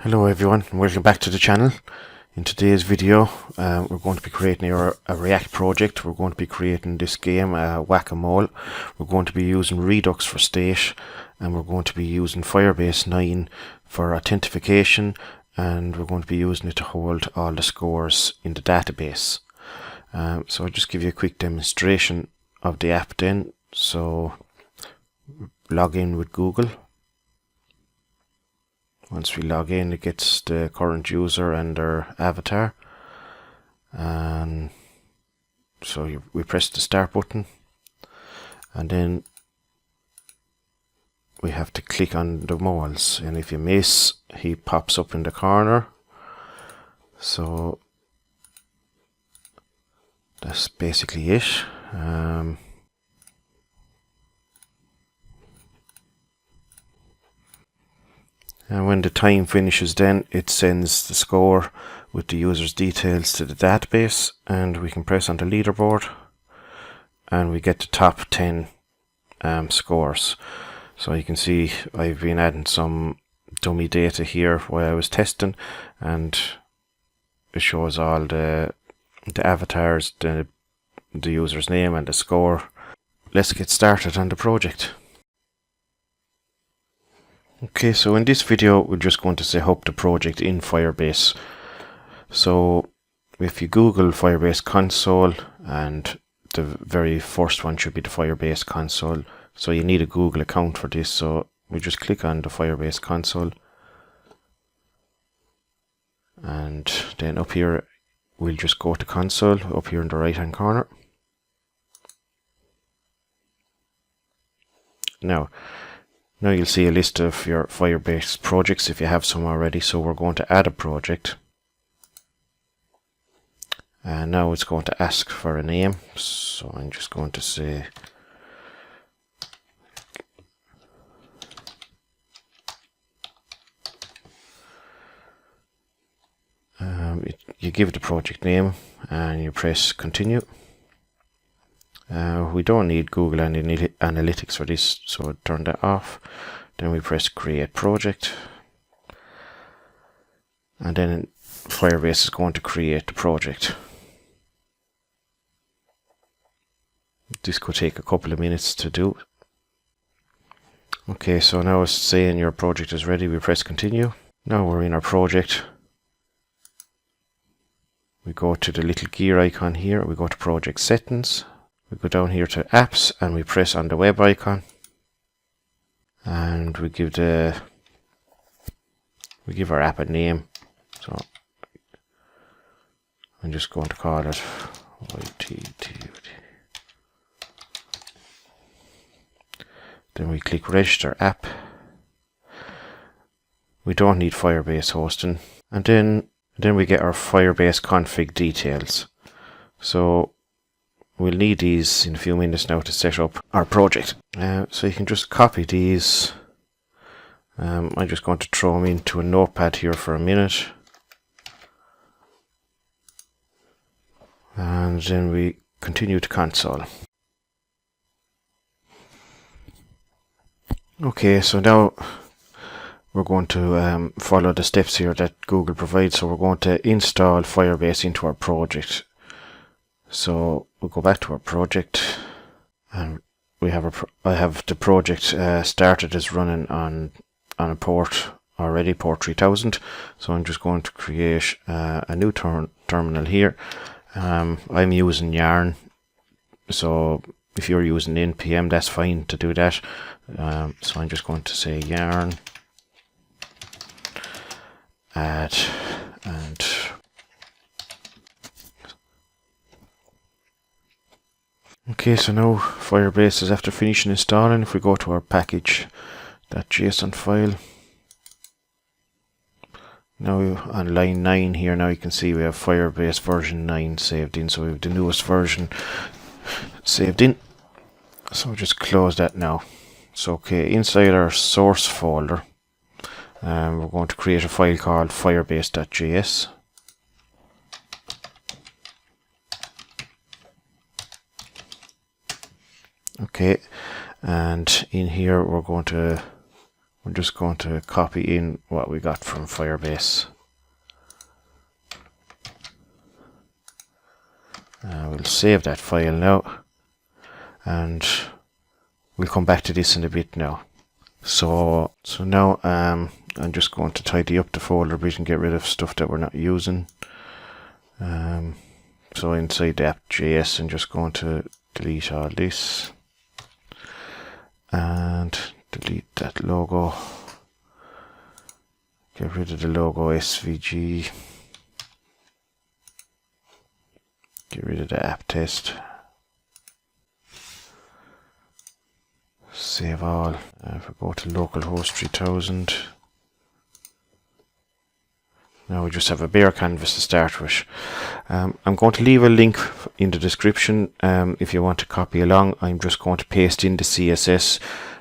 Hello everyone, and welcome back to the channel. In today's video we're going to be creating a React project. We're going to be creating this game, Whack-A-Mole. We're going to be using Redux for state, and we're going to be using Firebase 9 for authentication, and we're going to be using it to hold all the scores in the database. So I'll just give you a quick demonstration of the app then. So log in with Google. Once we log in, it gets the current user and their avatar, and so we press the start button, and then we have to click on the moles, and if you miss, he pops up in the corner. So that's basically it. And when the time finishes, then it sends the score with the user's details to the database, and we can press on the leaderboard and we get the top 10 scores. So you can see I've been adding some dummy data here while I was testing, and it shows all the avatars, the user's name and the score. Let's get started on the project. Okay, so in this video we're just going to set up the project in Firebase. So if you Google Firebase Console, and the very first one should be the Firebase Console, so you need a Google account for this. So we just click on the Firebase Console, and then up here we'll just go to Console up here in the right hand corner. Now you'll see a list of your Firebase projects if you have some already. So we're going to add a project, and now it's going to ask for a name. So I'm just going to say you give the project name and you press continue. We don't need Google Analytics for this, so turn that off. Then we press create project, and then Firebase is going to create the project. This could take a couple of minutes to do. Okay, so now it's saying your project is ready. We press continue. Now we're in our project. We go to the little gear icon here. We go to project settings. We go down here to apps, and we press on the web icon, and we give our app a name. So I'm just going to call it YTTUD. Then we click register app. We don't need Firebase hosting, and then we get our Firebase config details. So we'll need these in a few minutes now to set up our project. So you can just copy these. I'm just going to throw them into a notepad here for a minute. And then we continue to console. Okay, so now we're going to follow the steps here that Google provides. So we're going to install Firebase into our project. So we'll go back to our project, and we have I have the project started as running on a port already, port 3000. So I'm just going to create a new terminal here. I'm using Yarn, so if you're using npm, that's fine to do that. So I'm just going to say yarn add, and okay, so now Firebase is after finishing installing. If we go to our package.json file, now on line 9 here, now you can see we have Firebase version 9 saved in, so we have the newest version saved in. So we'll just close that now. So okay, inside our source folder, we're going to create a file called firebase.js. Okay, and in here we're going to we're just going to copy in what we got from Firebase. We'll save that file now, and we'll come back to this in a bit now. So now I'm just going to tidy up the folder a bit and get rid of stuff that we're not using. So inside the app.js, I'm just going to delete all this and delete that logo. Get rid of the logo SVG. Get rid of the app test. Save all. If we go to localhost 3000. Now we just have a bare canvas to start with. I'm going to leave a link in the description if you want to copy along. I'm just going to paste in the CSS,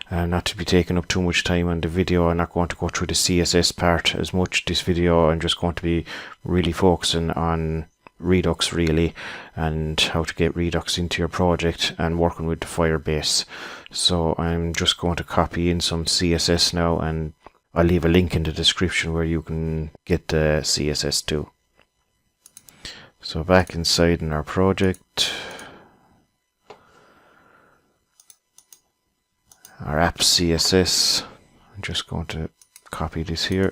not to be taking up too much time on the video. I'm not going to go through the CSS part as much this video. I'm just going to be really focusing on Redux really, and how to get Redux into your project and working with the Firebase. So I'm just going to copy in some CSS now, and I'll leave a link in the description where you can get the CSS too. So back inside in our project, our app CSS, I'm just going to copy this here.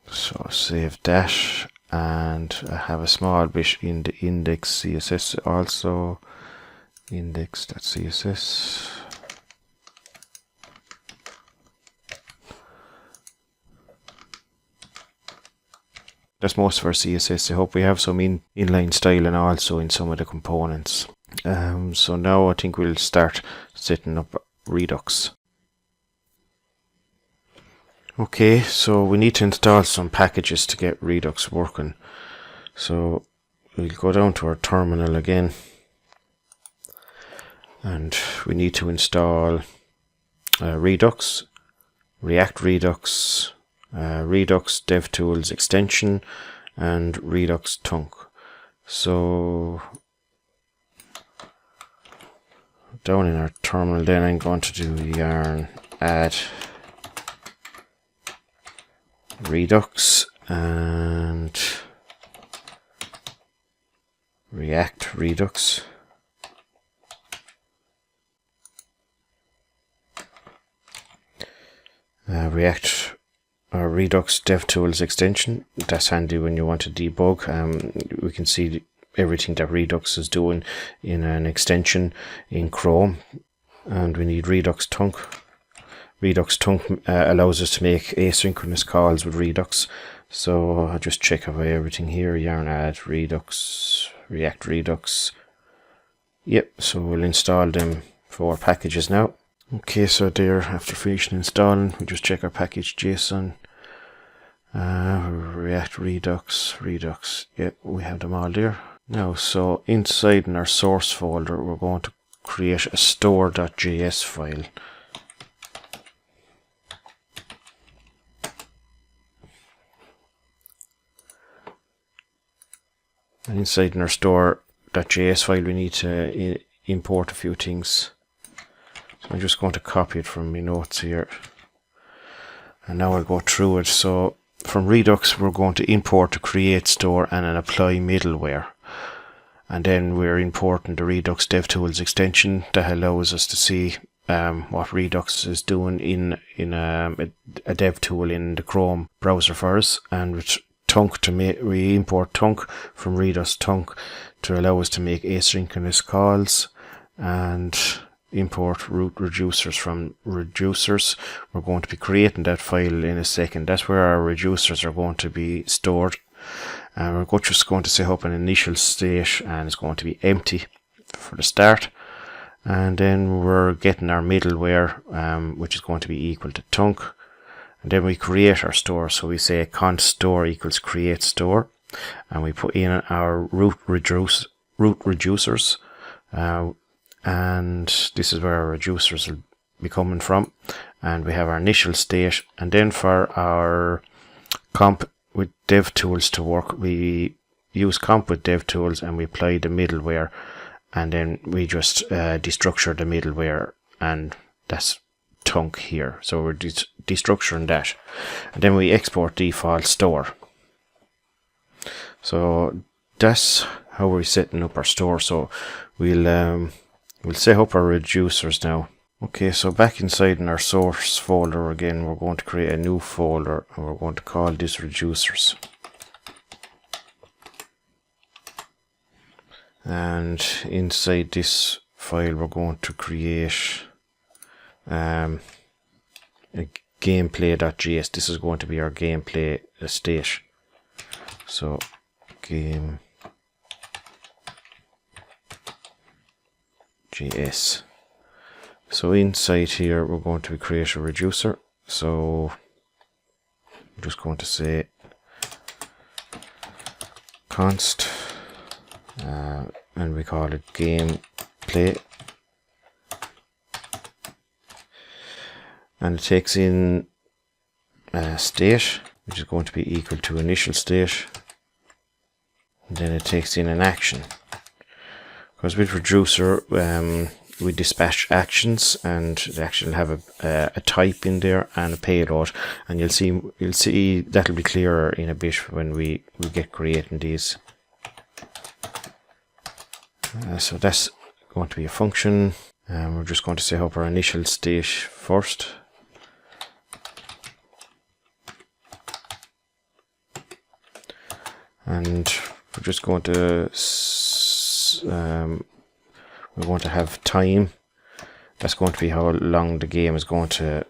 So save that, and I have a small bit in the index CSS also, index.css. That's most of our CSS. I hope we have some inline styling also in some of the components. So now I think we'll start setting up Redux. Okay, so we need to install some packages to get Redux working. So we'll go down to our terminal again, and we need to install Redux, React Redux, Redux DevTools extension, and Redux Tunk. So down in our terminal then I'm going to do yarn add Redux and React Redux. React or Redux DevTools extension. That's handy when you want to debug. We can see everything that Redux is doing in an extension in Chrome, and we need Redux Tunk. Redux Tunk allows us to make asynchronous calls with Redux. So I'll just check away everything here. Yarn add Redux, React Redux. Yep, so we'll install them 4 packages now. Okay, so there, after finishing installing, we just check our package JSON. React Redux. Yep, we have them all there. Now, so inside in our source folder, we're going to create a store.js file. And inside in our store.js file, we need to import a few things. So I'm just going to copy it from my notes here. And now I'll go through it. So from Redux, we're going to import the create store and an apply middleware. And then we're importing the Redux DevTools extension that allows us to see what Redux is doing in a dev tool in the Chrome browser for us. And with Tunk, we import Tunk from Redux Tunk to allow us to make asynchronous calls, and import root reducers from reducers. We're going to be creating that file in a second. That's where our reducers are going to be stored. And we're just going to set up an initial state, and it's going to be empty for the start. And then we're getting our middleware, which is going to be equal to Tunk. And then we create our store. So we say const store equals create store, and we put in our root reducers. And this is where our reducers will be coming from. And we have our initial state. And then for our comp with DevTools to work, we use comp with DevTools and we apply the middleware, and then we just destructure the middleware, and that's tunk here. So we're destructuring that, and then we export default store. So that's how we're setting up our store. So we'll set up our reducers now. Okay, so back inside in our source folder again, we're going to create a new folder, and we're going to call this reducers. And inside this file we're going to create a gameplay.js. This is going to be our gameplay state. So game.js. So inside here we're going to create a reducer. So I'm just going to say const and we call it gameplay, and it takes in state, which is going to be equal to initial state, and then it takes in an action, because with reducer we dispatch actions, and the action will have a type in there and a payload, and you'll see that'll be clearer in a bit when we get creating these. So that's going to be a function, and we're just going to set up our initial state first. And we're just going to have time. That's going to be how long the game is going to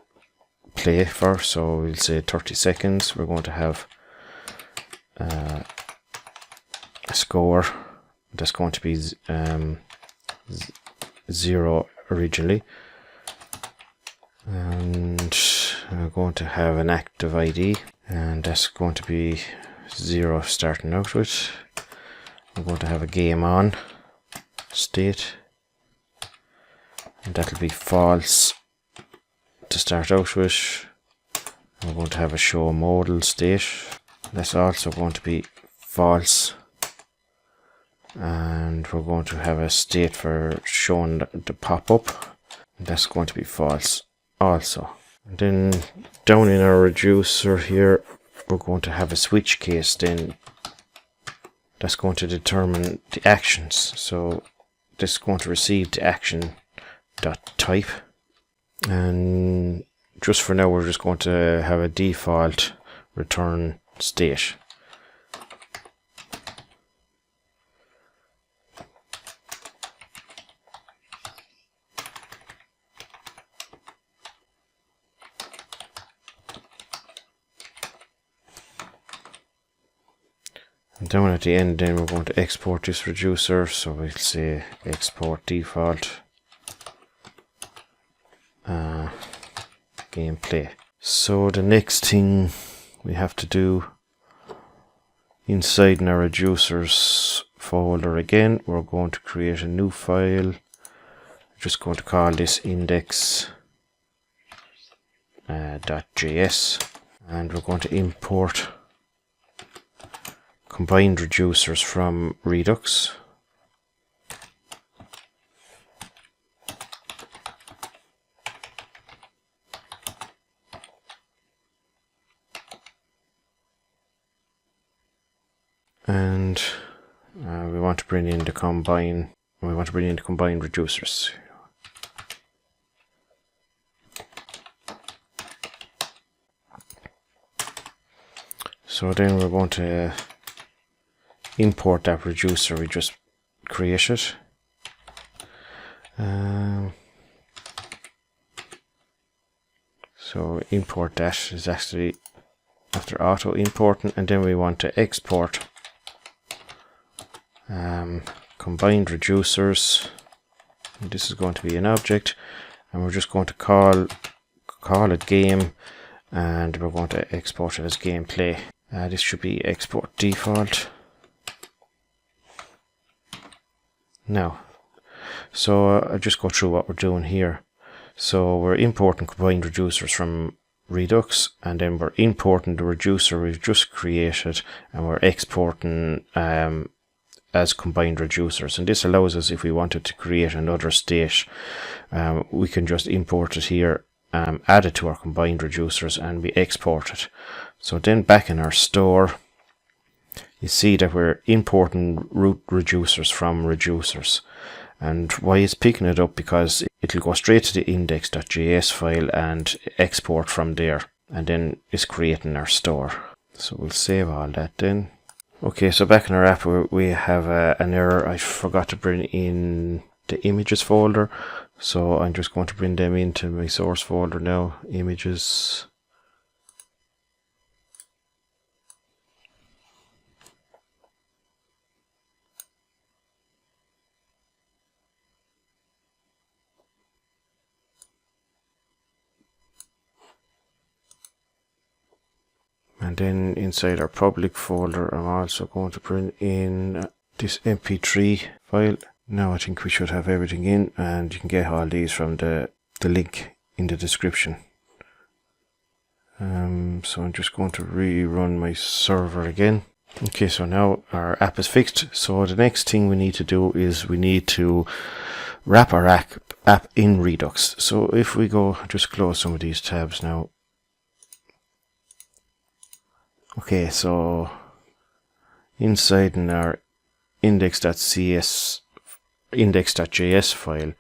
play for. So we'll say 30 seconds. We're going to have a score. That's going to be 0 originally, and we're going to have an active ID, and that's going to be 0 starting out with. We're going to have a game on state, and that'll be false to start out with. We're going to have a show modal state. That's also going to be false. And we're going to have a state for showing the pop-up. That's going to be false also. And then down in our reducer here, we're going to have a switch case then. That's going to determine the actions. So this is going to receive the action.type. And just for now, we're just going to have a default return state. And down at the end then we're going to export this reducer, so we'll say export default gameplay. So the next thing we have to do inside in our reducers folder again, we're going to create a new file. We're just going to call this index .js, and we're going to import combined reducers from Redux. And we want to bring in the combined reducers. So then we're going to import that reducer we just created. So import that is actually after auto importing, and then we want to export combined reducers. This is going to be an object, and we're just going to call it game, and we're going to export it as gameplay. This should be export default. Now, so I'll just go through what we're doing here. So we're importing combined reducers from Redux, and then we're importing the reducer we've just created, and we're exporting as combined reducers. And this allows us, if we wanted to create another state, we can just import it here, add it to our combined reducers, and we export it. So then back in our store, you see that we're importing root reducers from reducers. And why it's picking it up? Because it'll go straight to the index.js file and export from there, and then it's creating our store. So we'll save all that then. Okay, so back in our app we have an error. I forgot to bring in the images folder, so I'm just going to bring them into my source folder now. Images. And then inside our public folder, I'm also going to bring in this MP3 file. Now I think we should have everything in, and you can get all these from the link in the description. So I'm just going to rerun my server again. Okay, so now our app is fixed. So the next thing we need to do is we need to wrap our app in Redux. So if we go, just close some of these tabs now. Okay, so inside in our index.js file,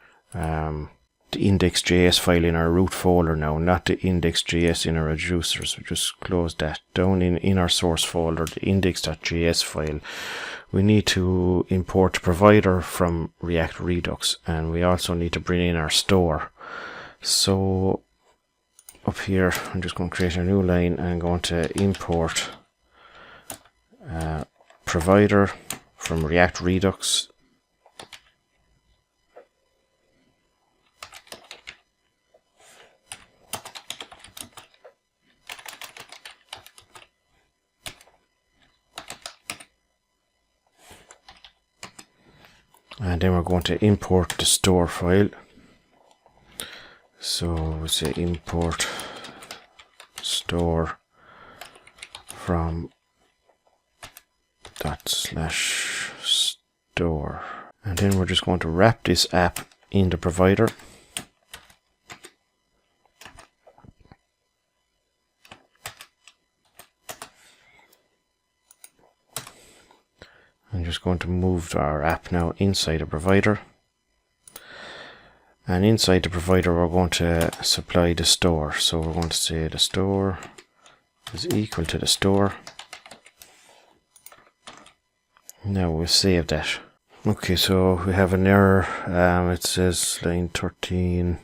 the index.js file in our root folder now, not the index.js in our reducers. We just close that. Down in our source folder, the index.js file, we need to import the provider from React Redux, and we also need to bring in our store. So up here, I'm just going to create a new line, and I'm going to import provider from React Redux. And then we're going to import the store file. So we say import store from /store, and then we're just going to wrap this app in the provider. I'm just going to move our app now inside the provider. And inside the provider, we're going to supply the store. So we're going to say the store is equal to the store. Now we'll save that. Okay, so we have an error. It says line 13,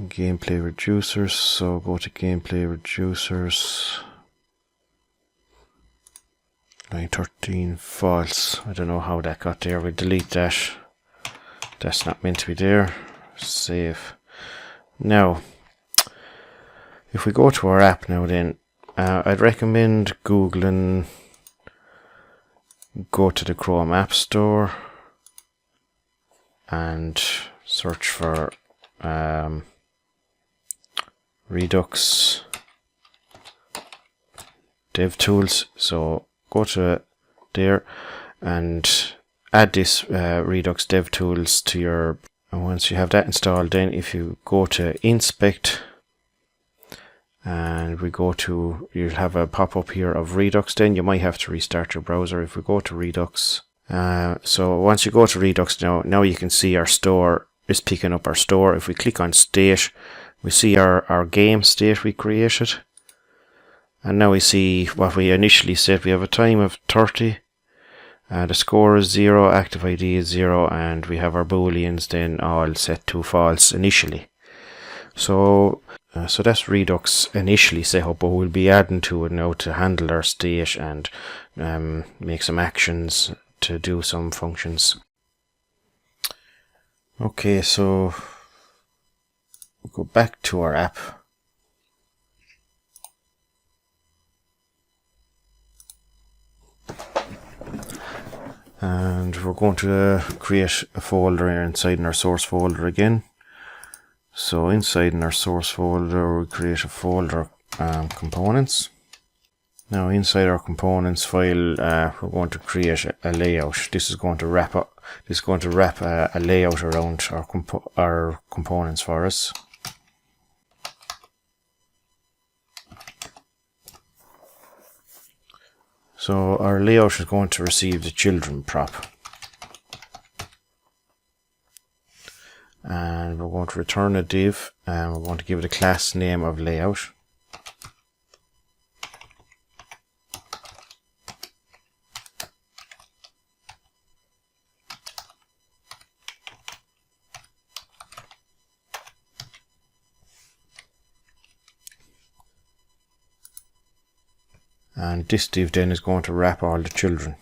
gameplay reducers. So go to gameplay reducers. Line 13, false. I don't know how that got there. We delete that. That's not meant to be there. Save. Now, if we go to our app now, then I'd recommend Googling, go to the Chrome App Store and search for Redux DevTools. So go to there and add this Redux DevTools to your, and once you have that installed, then if you go to inspect and we go to, you'll have a pop-up here of Redux. Then you might have to restart your browser. If we go to Redux, so once you go to Redux now you can see our store is picking up our store. If we click on state, we see our game state we created, and now we see what we initially set. We have a time of 30, the score is 0, active ID is 0, and we have our booleans then all set to false initially. So that's Redux initially set up, but we'll be adding to it now to handle our state and make some actions to do some functions. Okay, so we'll go back to our app. And we're going to create a folder inside in our source folder again. So inside in our source folder, we create a folder, components. Now inside our components file, we're going to create a layout. This is going to wrap a layout around our components for us. So our layout is going to receive the children prop. And we're going to return a div, and we're going to give it a class name of layout. And this div then is going to wrap all the children.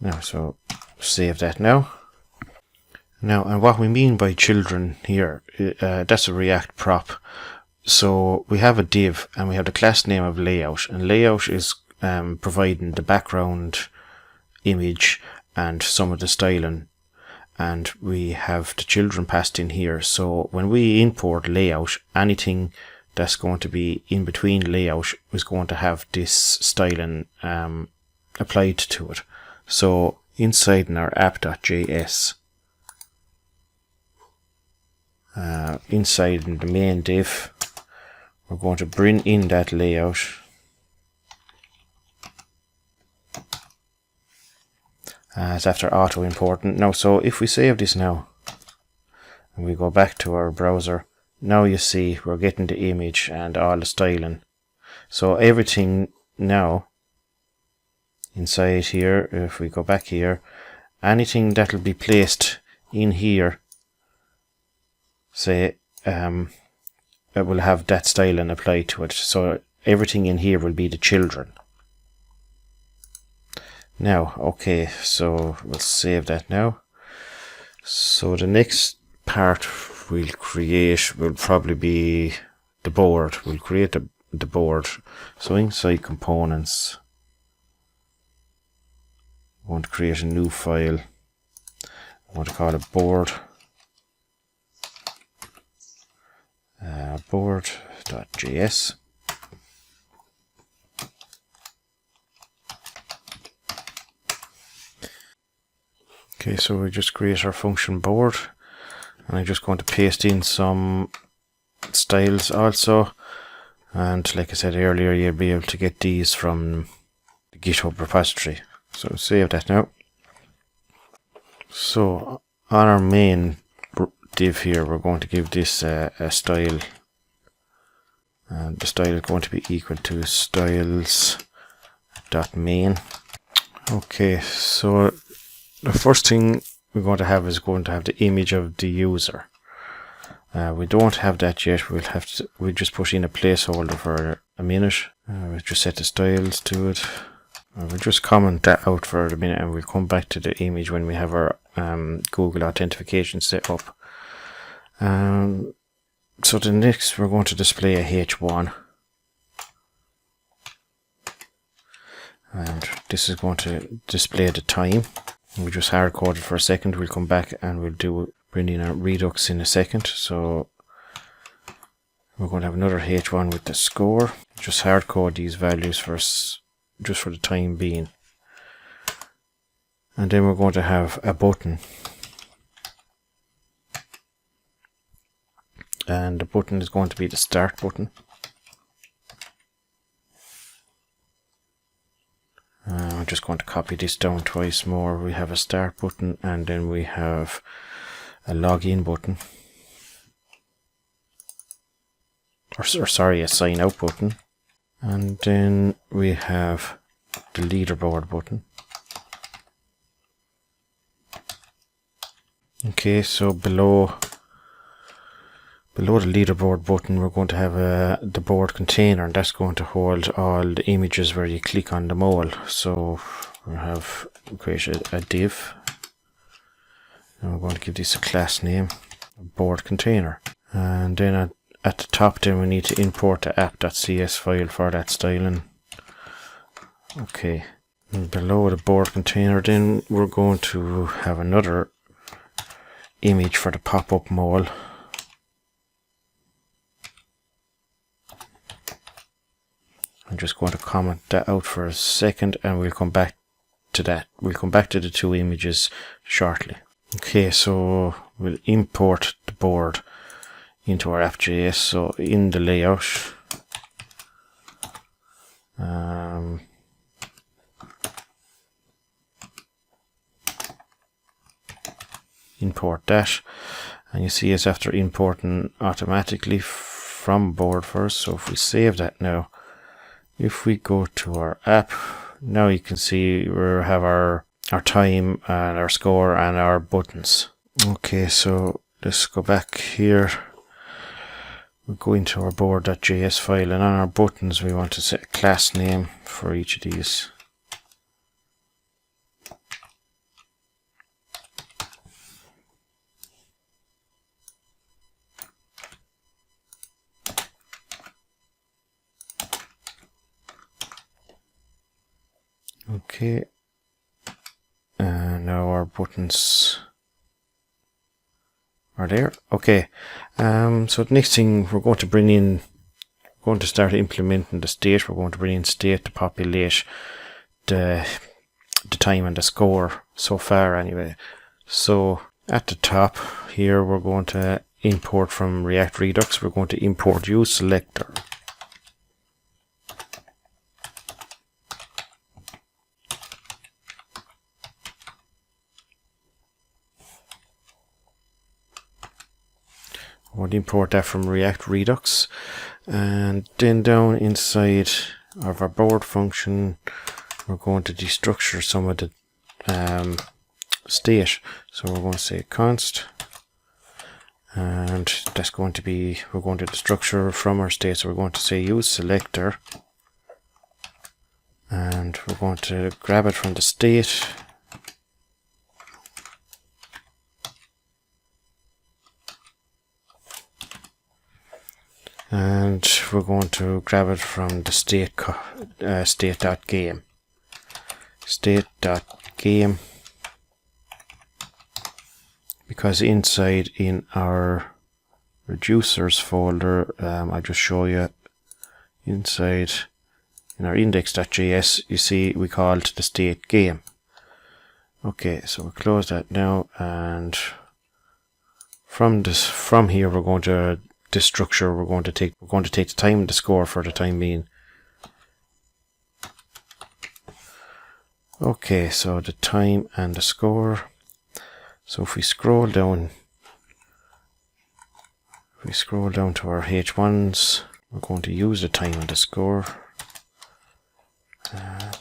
Now, so save that now. Now, and what we mean by children here, that's a React prop. So we have a div and we have the class name of layout, and layout is providing the background image and some of the styling, and we have the children passed in here. So when we import layout, anything that's going to be in between layout is going to have this styling applied to it. So inside in our app.js, inside in the main div, we're going to bring in that layout. It's after auto importing. Now, so if we save this now, and we go back to our browser, now you see we're getting the image and all the styling. So everything now, inside here, if we go back here, anything that will be placed in here, say, it will have that styling applied to it. So everything in here will be the children. Now, okay, so we'll save that now. So the next part we'll create will probably be the board. We'll create the board. So inside components, I want to create a new file. I want to call it board. Board.js. Okay, so we just create our function board, and I'm just going to paste in some styles also. And like I said earlier, you'll be able to get these from the GitHub repository. So save that now. So on our main div here, we're going to give this a style, and the style is going to be equal to styles.main. Okay, so the first thing we're going to have is going to have the image of the user. We don't have that yet. We'll just put in a placeholder for a minute. We'll just set the styles to it. We'll just comment that out for a minute, and we'll come back to the image when we have our Google authentication set up. So the next, we're going to display a H1, and this is going to display the time. We just hard code it for a second. We'll come back and we'll bring in a Redux in a second. So we're going to have another H1 with the score. Just hard code these values first, just for the time being. And then we're going to have a button. And the button is going to be the start button. I'm just going to copy this down twice more. We have a start button, and then we have a login button. Or sorry, a sign out button. And then we have the leaderboard button. Okay, so below the leaderboard button, we're going to have the board container, and that's going to hold all the images where you click on them all. So we'll have created a div, and we're going to give this a class name, board container. And then at the top, then we need to import the app.cs file for that styling. Okay, and below the board container, then we're going to have another image for the pop-up mole. I'm just going to comment that out for a second and we'll come back to that. We'll come back to the two images shortly. Okay, so we'll import the board into our app.js. So in the layout, import that, and you see it's after importing automatically from board first. So if we save that now, if we go to our app, now you can see we have our time and our score and our buttons. Okay, so let's go back here. We'll go into our board.js file, and on our buttons we want to set a class name for each of these. Okay, and now our buttons are there. Okay, so the next thing we're going to bring in, we're going to start implementing the state. We're going to bring in state to populate the time and the score so far anyway. So at the top here, we're going to import from React Redux. We're going to import useSelector. We'll import that from React Redux, and then down inside of our board function we're going to destructure some of the state. So we're going to say const, and that's going to be, we're going to destructure from our state, so we're going to say useSelector, and we're going to grab it from the state. And we're going to grab it from the state.game. State.game, because inside in our reducers folder, I'll just show you, inside in our index.js, you see we called the state game. Okay, so we'll close that now, and from here we're going to this structure, we're going to take the time and the score for the time being. Okay, so the time and the score. So if we scroll down, to our H1s, we're going to use the time and the score.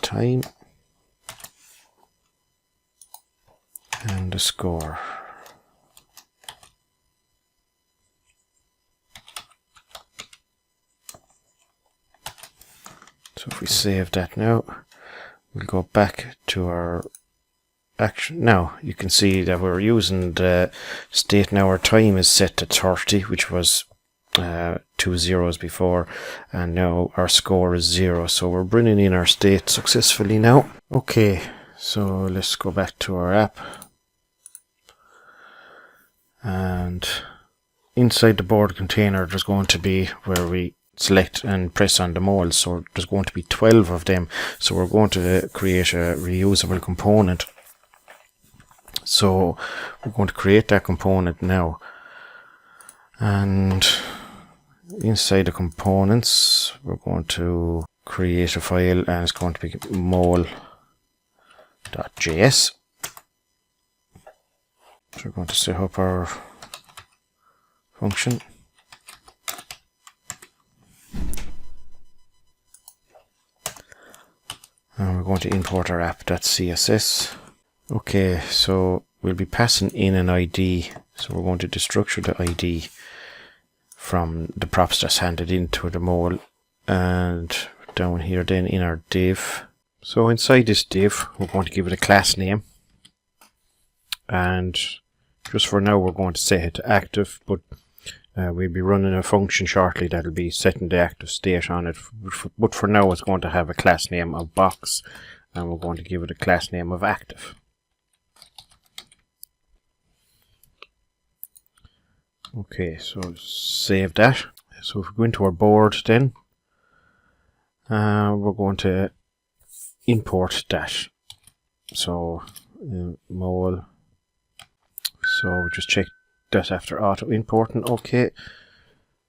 Time and the score. So if we save that now, we'll go back to our action. Now you can see that we're using the state. Now our time is set to 30, which was 2 zeros before, and now our score is 0. So we're bringing in our state successfully now. Okay, so let's go back to our app, and inside the board container there's going to be where we select and press on the moles, so there's going to be 12 of them. So we're going to create a reusable component. So we're going to create that component now, and inside the components we're going to create a file, and it's going to be mole.js. So we're going to set up our function. And we're going to import our app.css. Okay, so we'll be passing in an ID. So we're going to destructure the ID from the props that's handed into the mole. And down here then in our div. So inside this div, we're going to give it a class name. And just for now, we're going to set it to active, but we'll be running a function shortly that'll be setting the active state on it. But for now, it's going to have a class name of box, and we're going to give it a class name of active. Okay, so save that. So if we go into our board then, we're going to import that. So mole. So we just check that after auto importing. Okay.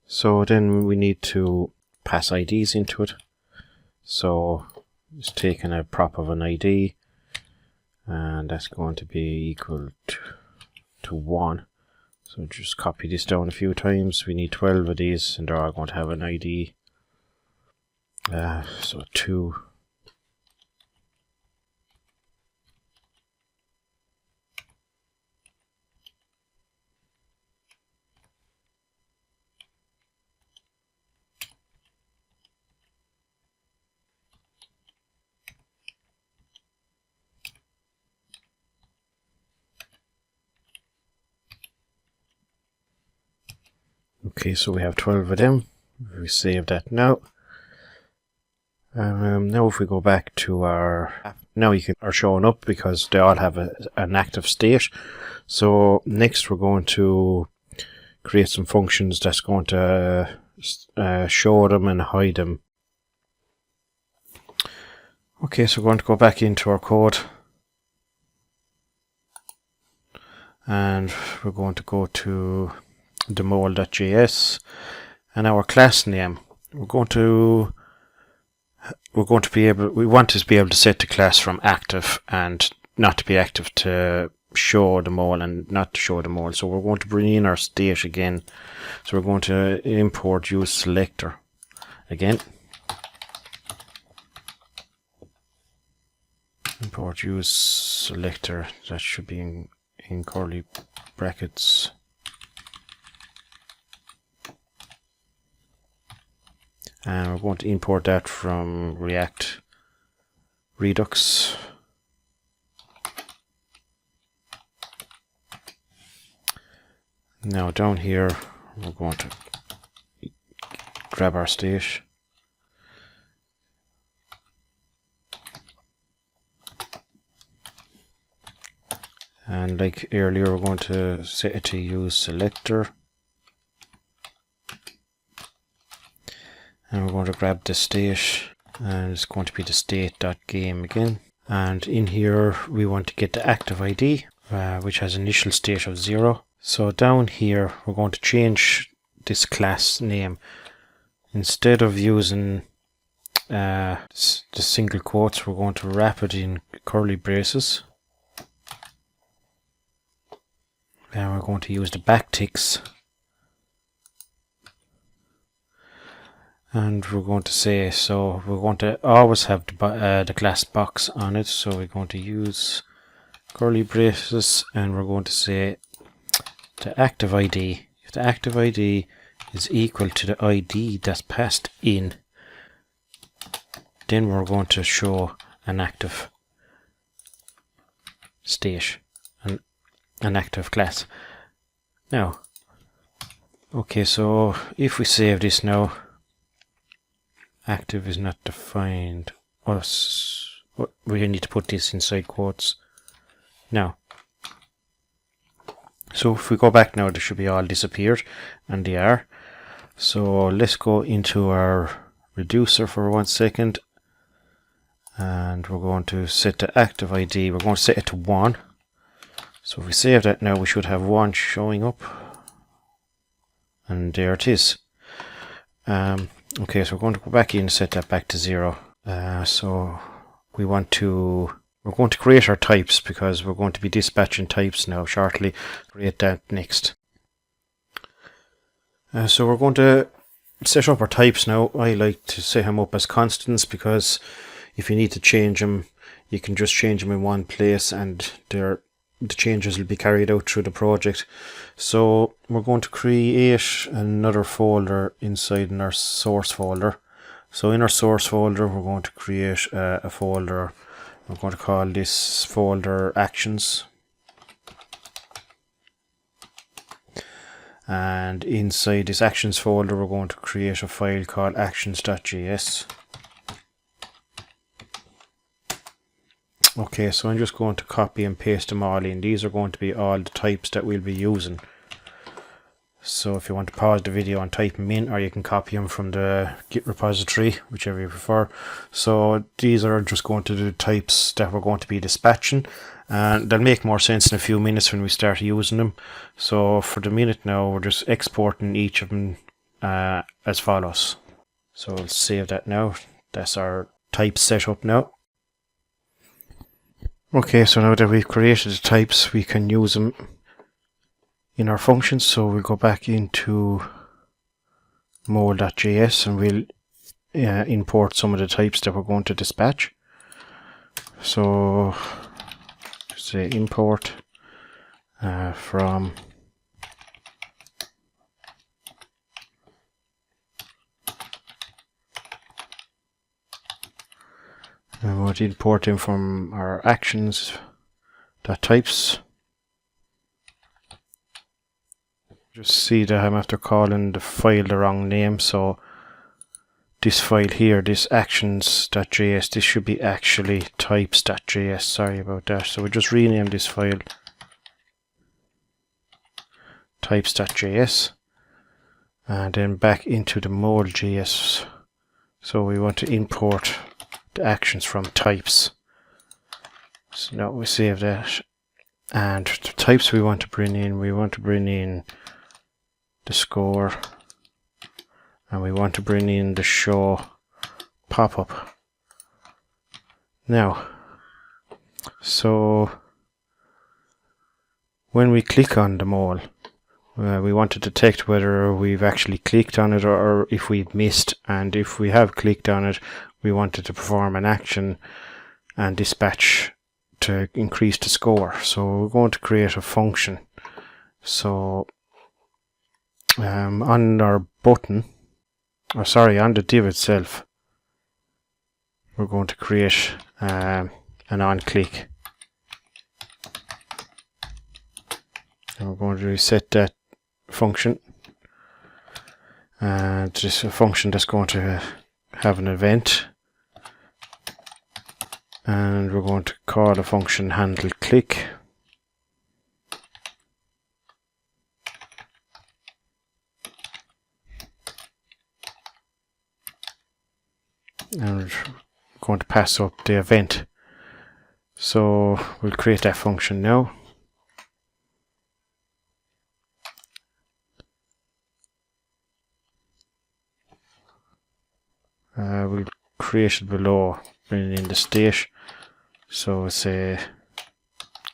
So then we need to pass IDs into it. So it's taking a prop of an ID, and that's going to be equal to 1. So just copy this down a few times. We need 12 of these, and they're all going to have an ID. So 2. Okay, so we have 12 of them. We save that now. Now if we go back to our app, now you are showing up because they all have an active state. So next we're going to create some functions that's going to show them and hide them. Okay, so we're going to go back into our code, and we're going to go to the mole.js, and our class name, we want to be able to set the class from active and not to be active to show the mole and not to show the mole. So we're going to bring in our state again. So we're going to import useSelector again. Import useSelector, that should be in curly brackets. And we're going to import that from Redux. Now down here, we're going to grab our state. And like earlier, we're going to set it to useSelector. And we're going to grab the state, and it's going to be the state.game again. And in here, we want to get the active ID, which has initial state of 0. So down here, we're going to change this class name. Instead of using the single quotes, we're going to wrap it in curly braces. And we're going to use the backticks. And we're going to say, so we're going to always have the class box on it. So we're going to use curly braces, and we're going to say the active ID. If the active ID is equal to the ID that's passed in, then we're going to show an active state, an active class. Now, okay, so if we save this now, active is not defined. We need to put this inside quotes. Now, so if we go back now, they should be all disappeared, and they are. So let's go into our reducer for 1 second, and we're going to set the active ID. We're going to set it to 1. So if we save that now, we should have 1 showing up, and there it is. Okay, so we're going to go back in and set that back to 0. So we're going to create our types, because we're going to be dispatching types now shortly. Create that next. So we're going to set up our types now. I like to set them up as constants, because if you need to change them, you can just change them in one place, and the changes will be carried out through the project. So we're going to create another folder inside in our source folder. So in our source folder, we're going to create a folder. We're going to call this folder actions. And inside this actions folder, we're going to create a file called actions.js. Okay, so I'm just going to copy and paste them all in. These are going to be all the types that we'll be using. So if you want to pause the video and type them in, or you can copy them from the Git repository, whichever you prefer. So these are just going to the types that we're going to be dispatching, and they'll make more sense in a few minutes when we start using them. So for the minute now, we're just exporting each of them as follows. So we'll save that now. That's our types set up now. Okay, so now that we've created the types, we can use them in our functions. So we'll go back into mole.js and we'll import some of the types that we're going to dispatch. So say import from and we'll import them from our actions.types. Just see that I'm after calling the file the wrong name, so this file here, this actions.js, this should be actually types.js. Sorry about that. So we just rename this file types.js and then back into the mole.js. So we want to import the actions from types. So now we save that, and the types we want to bring in, the score, and we want to bring in the show pop-up. Now, so when we click on the mole, we want to detect whether we've actually clicked on it or if we've missed, and if we have clicked on it, we wanted to perform an action and dispatch to increase the score. So we're going to create a function. So on our button, or sorry, on the div itself, we're going to create an on click, and we're going to reset that function, and this is a function that's going to have an event, and we're going to call the function handle click. And we're going to pass up the event. So we'll create that function now. We'll create it below, bringing in the state. So we'll say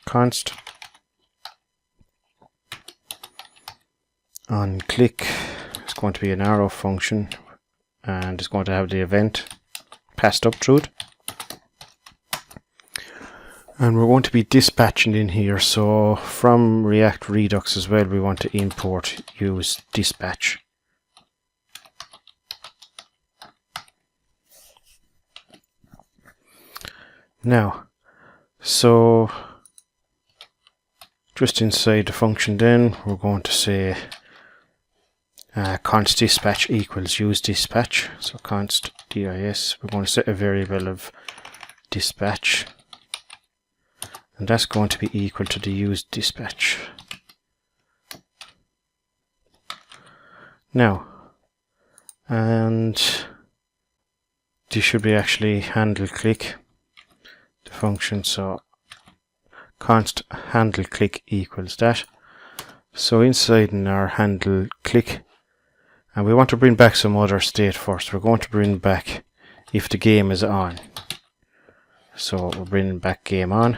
const on click. It's going to be an arrow function, and it's going to have the event passed up through it. And we're going to be dispatching in here. So from React Redux as well, we want to import use dispatch. Now, so just inside the function then, we're going to say const dispatch equals use dispatch. So const dis, we're going to set a variable of dispatch, and that's going to be equal to the use dispatch. Now, and this should be actually handle click, the function. So const handle click equals that. So inside in our handle click, and we want to bring back some other state first. We're going to bring back if the game is on. So we're bringing back game on,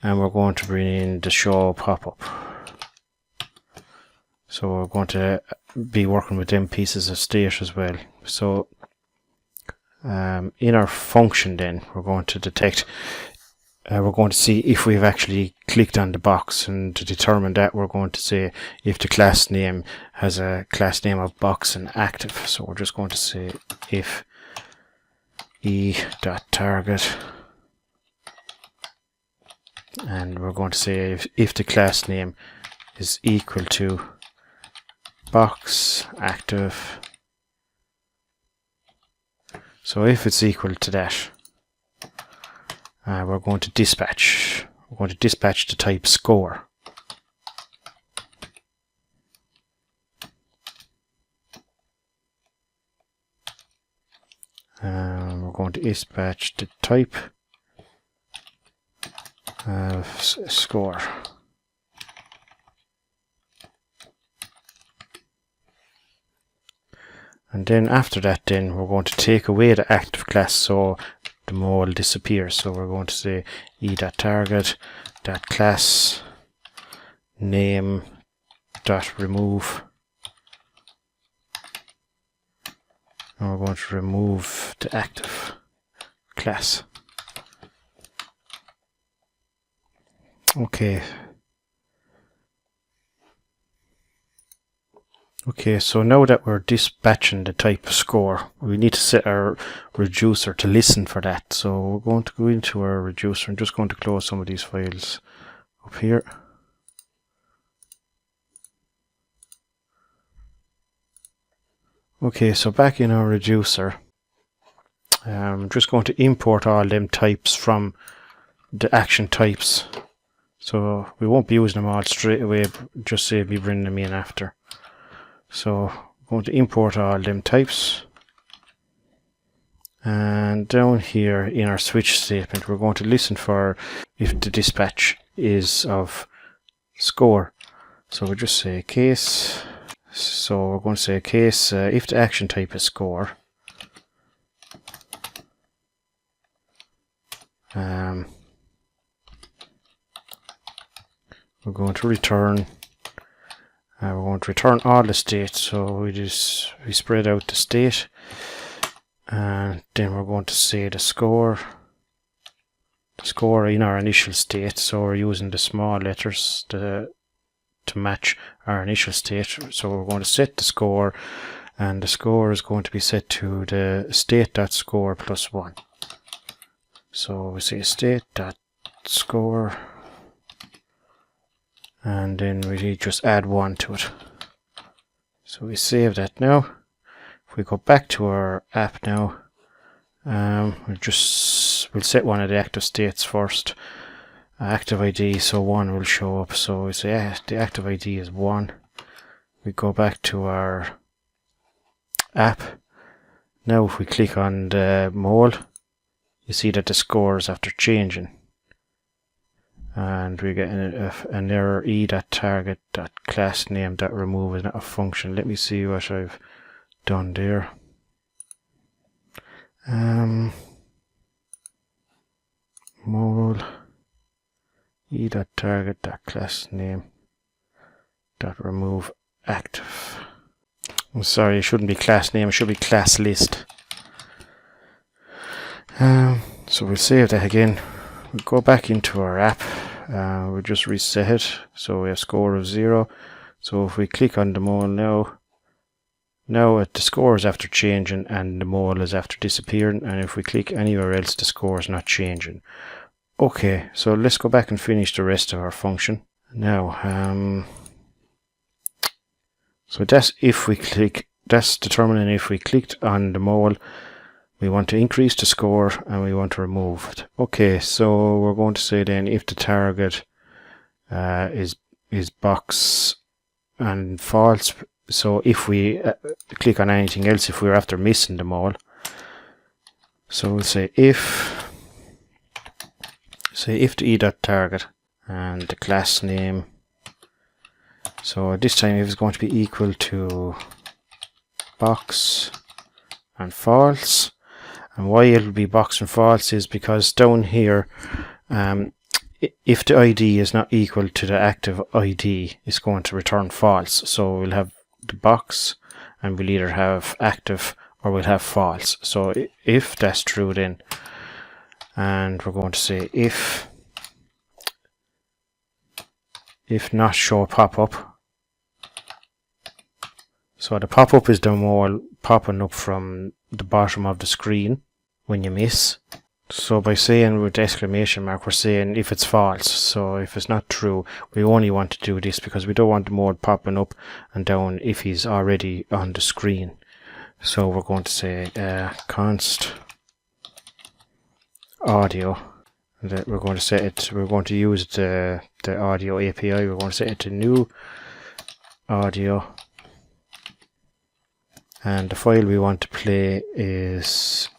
and we're going to bring in the show pop-up. So we're going to be working with them pieces of state as well. So in our function then, we're going to detect, we're going to see if we've actually clicked on the box, and to determine that, we're going to say if the class name has a class name of box and active. So we're just going to say if e.target, and we're going to say if the class name is equal to box active. So if it's equal to that, we're going to dispatch. We're going to dispatch the type score. going to dispatch the type score. And then after that, then we're going to take away the active class, so the mole disappears. So we're going to say e.target.class name.remove, and we're going to remove the active class. Okay. Okay, so now that we're dispatching the type score, we need to set our reducer to listen for that. So we're going to go into our reducer. I'm just going to close some of these files up here. Okay, so back in our reducer, I'm just going to import all them types from the action types. So we won't be using them all straight away, just say we bring them in after. So I'm going to import all them types, and down here in our switch statement we're going to listen for if the dispatch is of score. So we'll just say case. So we're going to say case if the action type is score, we're going to return all the states, so we spread out the state, and then we're going to say the score in our initial state. So we're using the small letters to match our initial state. So we're going to set the score, and the score is going to be set to the state.score plus 1. So we say state.score, and then we just add 1 to it. So we save that now. If we go back to our app now, we'll set one of the active states first. Active ID, so 1 will show up. So we say the active ID is 1. We go back to our app. Now if we click on the mole, you see that the score is after changing. And we get an error e.target.class name.remove is not a function. Let me see what I've done there. Mole e.target.class name.remove active. I'm sorry, it shouldn't be class name, it should be class list. So we'll save that again. We'll go back into our app. We'll just reset it. So we have score of 0. So if we click on the mole now the score is after changing and the mole is after disappearing, and if we click anywhere else the score is not changing. Okay, so let's go back and finish the rest of our function. Now, so that's determining if we clicked on the mole, we want to increase the score and we want to remove it. Okay, so we're going to say then if the target is box and false. So if we click on anything else, if we're after missing the mole, so we'll say if the e.target and the class name. So this time if it's going to be equal to box and false. And why it'll be box and false is because down here, if the ID is not equal to the active ID, it's going to return false. So we'll have the box and we'll either have active or we'll have false. So if that's true then, and we're going to say if not show pop-up. So the pop-up is the mole popping up from the bottom of the screen when you miss. So by saying with the exclamation mark, we're saying if it's false. So if it's not true, we only want to do this because we don't want the mole popping up and down if he's already on the screen. So we're going to say const audio. That we're going to set it. We're going to use the audio API. We're going to set it to new audio. And the file we want to play is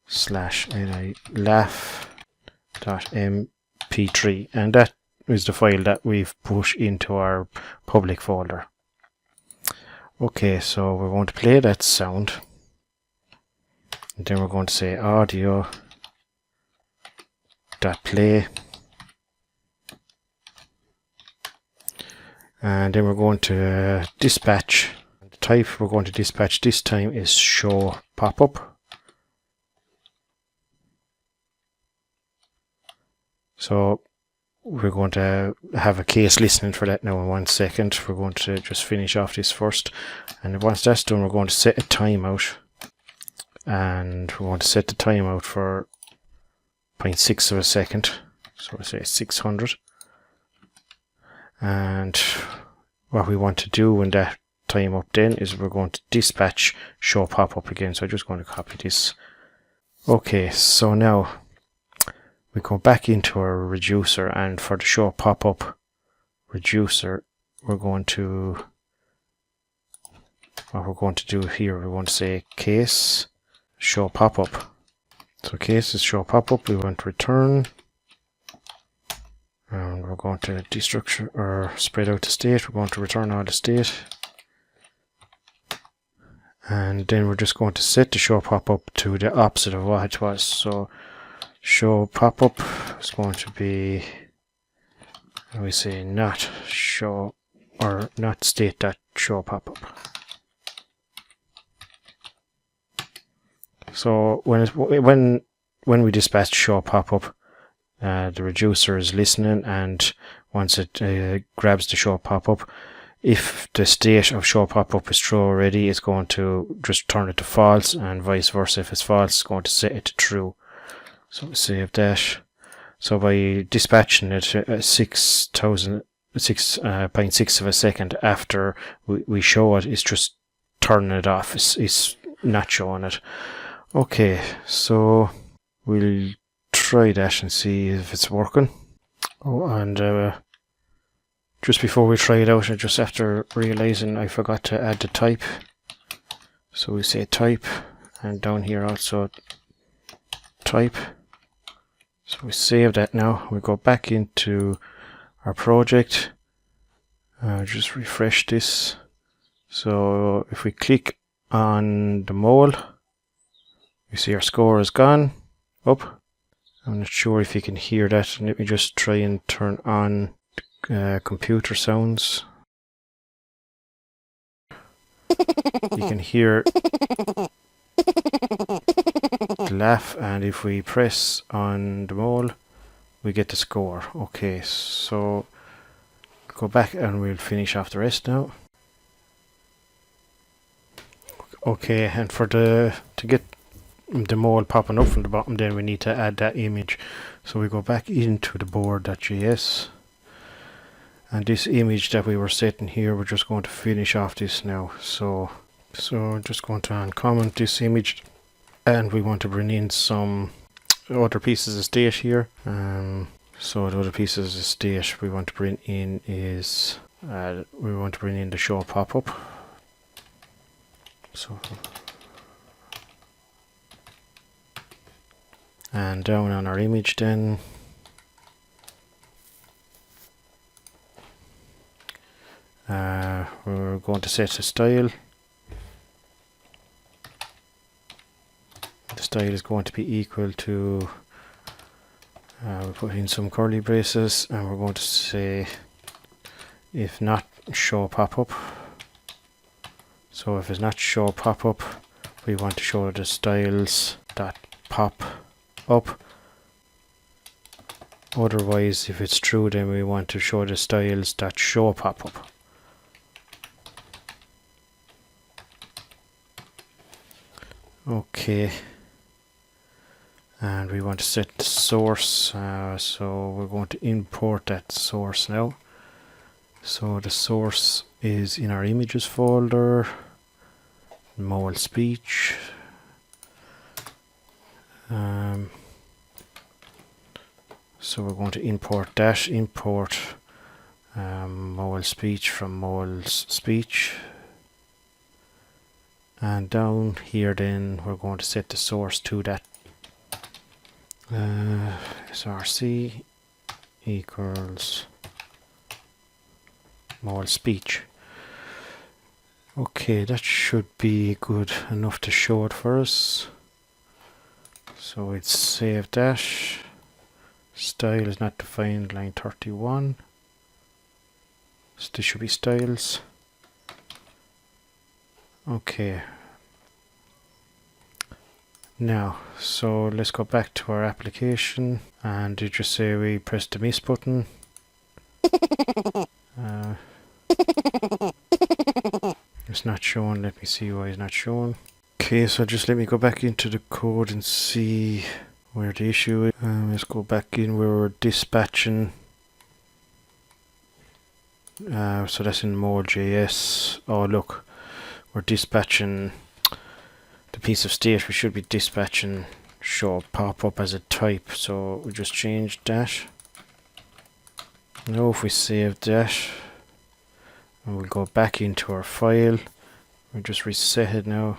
/laugh.mp3, and that is the file that we've pushed into our public folder. Okay, so we're going to play that sound, and then we're going to say audio.play, and then we're going to dispatch. The type we're going to dispatch this time is show popup. So we're going to have a case listening for that now in 1 second. We're going to just finish off this first, and once that's done, we're going to set a timeout, and we're going to set the timeout for 0.6 of a second, so we'll say 600. And what we want to do in that time up then is we're going to dispatch show pop-up again. So I'm just going to copy this. Okay, so now we go back into our reducer, and for the show pop-up reducer, what we're going to do here, we're going to say case show pop-up. So case is show pop-up, we want to return, and we're going to destructure or spread out the state. We're going to return all the state, and then we're just going to set the show pop-up to the opposite of what it was. So show pop-up is going to be, we say not show or not state that show pop-up. So when we dispatch show pop-up, the reducer is listening, and once it grabs the show pop-up, if the state of show pop-up is true already, it's going to just turn it to false, and vice versa. If it's false, it's going to set it to true. So we save that. So by dispatching it 6.6 of a second after we show it, it's just turning it off. It's not showing it. Okay, so we'll try that and see if it's working. Oh, and just before we try it out, just after realizing I forgot to add the type, so we say type, and down here also type. So we save that now. We go back into our project, just refresh this. So if we click on the mole, you see our score is gone up. I'm not sure if you can hear that. Let me just try and turn on computer sounds. You can hear the laugh, and if we press on the mole, we get the score. Okay, so go back and we'll finish off the rest now. Okay, and to get the mole popping up from the bottom, then we need to add that image. So we go back into the board.js, and this image that we were setting here, we're just going to finish off this now. So I'm just going to uncomment this image, and we want to bring in some other pieces of state here. So the other pieces of state we want to bring in is we want to bring in the show pop-up. So, and down on our image then, we're going to set a style. The style is going to be equal to, we put in some curly braces, and we're going to say if not show pop-up. So if it's not show pop-up, we want to show the styles that pop up. Otherwise, if it's true, then we want to show the styles that show pop-up. Okay, and we want to set the source, so we're going to import that source now. So the source is in our images folder, mole speech. So we're going to import that, import mole speech from mole's speech. And down here then we're going to set the source to that src equals mole speech. Okay, that should be good enough to show it for us. So we'd save that. Style is not defined, line 31. So this should be styles. Okay. Now, so let's go back to our application, and did you say we press the miss button? It's not showing. Let me see why it's not showing. Okay, so just let me go back into the code and see where the issue is. Let's go back in where we're dispatching. So that's in Mole.js. Oh look, we're dispatching the piece of state. We should be dispatching show pop up as a type. So we just changed that. Now if we save that, and we'll go back into our file, we'll just reset it now.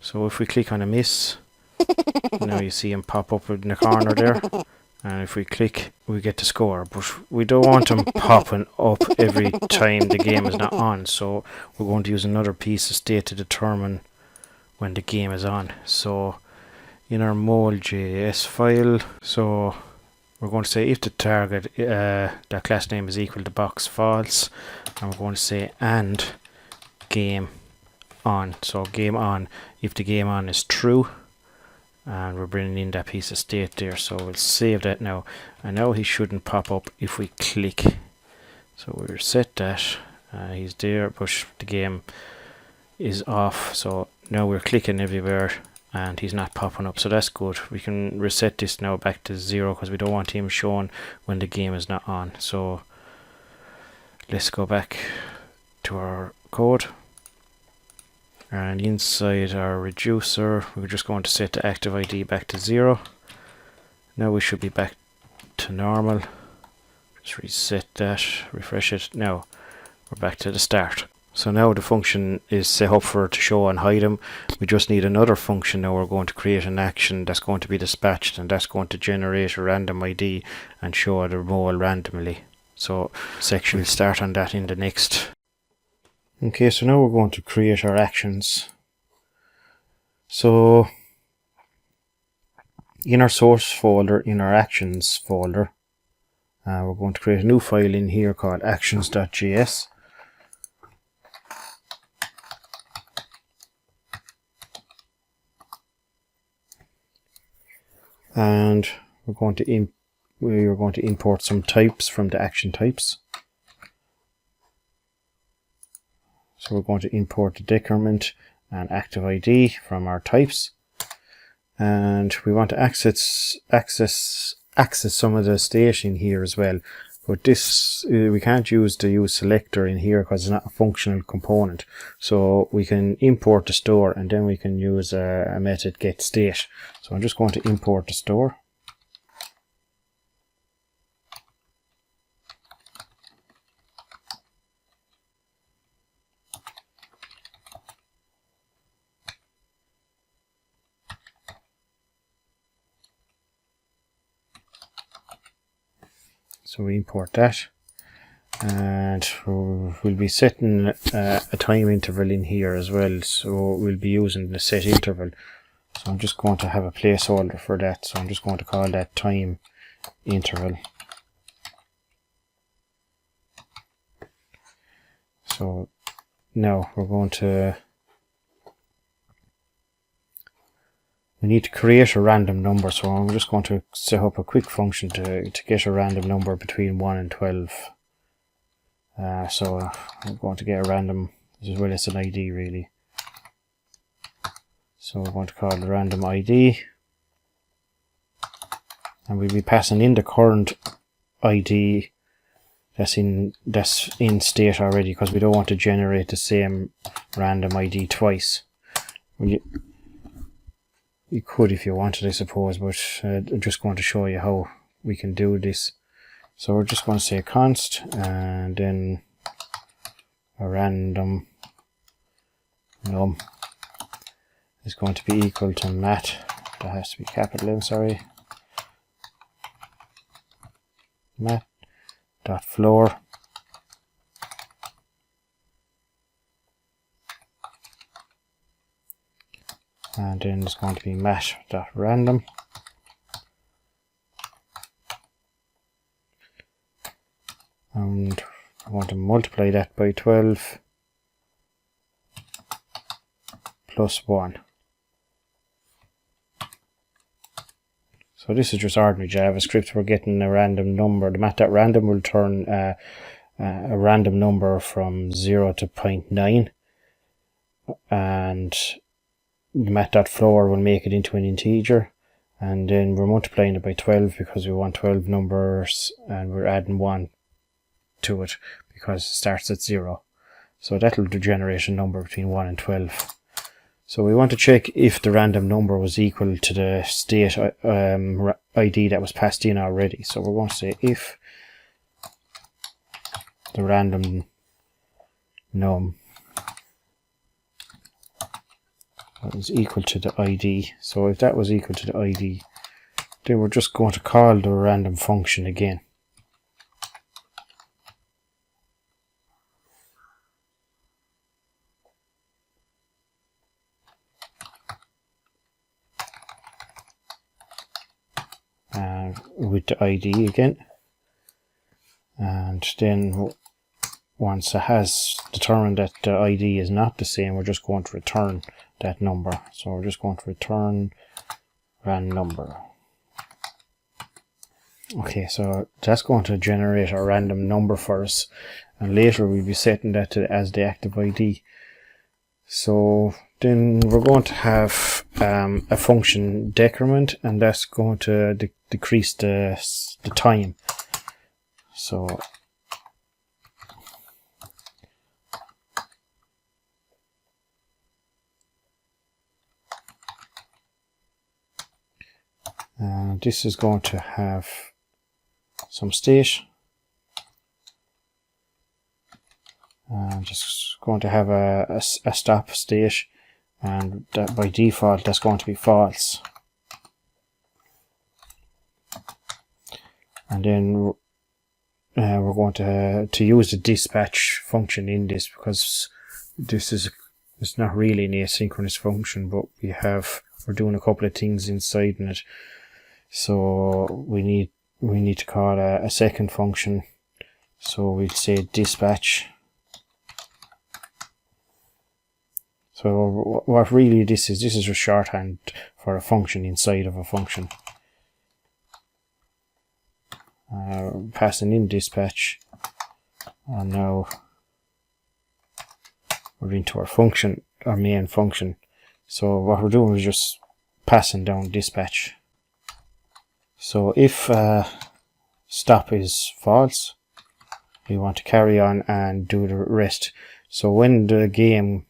So if we click on a miss, now you see him pop up in the corner there, and if we click we get the score, but we don't want him popping up every time the game is not on, so we're going to use another piece of state to determine when the game is on. So in our Mole.js file, so we're going to say if the target, that class name is equal to box false, and we're going to say and game on. So game on, if the game on is true, and we're bringing in that piece of state there. So we'll save that now, and now he shouldn't pop up if we click. So we'll reset that. He's there, but the game is off, so now we're clicking everywhere and he's not popping up, so that's good. We can reset this now back to 0 because we don't want him shown when the game is not on. So let's go back to our code, and inside our reducer we're just going to set the active ID back to 0. Now we should be back to normal. Just reset that, refresh it. Now we're back to the start. So now the function is set up for to show and hide them. We just need another function now. We're going to create an action that's going to be dispatched, and that's going to generate a random ID and show the role randomly. So section will start on that in the next. Okay, so now we're going to create our actions. So in our source folder, in our actions folder, we're going to create a new file in here called actions.js. And we're going to import some types from the action types. So we're going to import the decrement and active ID from our types, and we want to access some of the state in here as well. But this we can't use the use selector in here because it's not a functional component. So we can import the store, and then we can use a method get state. So I'm just going to import the store. So we import that, and we'll be setting a time interval in here as well. So we'll be using the set interval. So I'm just going to have a placeholder for that. So I'm just going to call that time interval. So now we're going to, we need to create a random number, so I'm just going to set up a quick function to get a random number between 1 and 12. So I'm going to get a random as well as an ID really. So we're going to call the random ID, and we'll be passing in the current ID that's in state already, because we don't want to generate the same random ID twice. You could if you wanted, I suppose, but I'm just going to show you how we can do this. So we're just going to say const, and then a random num is going to be equal to mat. That has to be capital M, sorry. mat.floor and then it's going to be mat.random. And I want to multiply that by 12 plus 1. So this is just ordinary JavaScript. We're getting a random number. The mat.random will turn a random number from 0 to 0.9, and the mat.floor will make it into an integer, and then we're multiplying it by 12 because we want 12 numbers, and we're adding 1 to it because it starts at 0. So that'll generate a number between 1 and 12. So we want to check if the random number was equal to the state ID that was passed in already. So we're going to say if the random num is equal to the ID. So if that was equal to the ID, then we're just going to call the random function again. With the ID again, and then once it has determined that the ID is not the same, we're just going to return that number. So we're just going to return random number. Okay, so that's going to generate a random number for us, and later we'll be setting that as the active ID. So then we're going to have a function decrement, and that's going to decrease the time. So this is going to have some state. I'm just going to have a stop state, and that by default that's going to be false. And then we're going to use the dispatch function in this, because it's not really an asynchronous function, but we're doing a couple of things inside in it. So we need to call a second function. So we'll say dispatch. So what really this is a shorthand for a function inside of a function. Passing in dispatch, and now we're into our function, our main function. So what we're doing is just passing down dispatch. So if stop is false, we want to carry on and do the rest. So when the game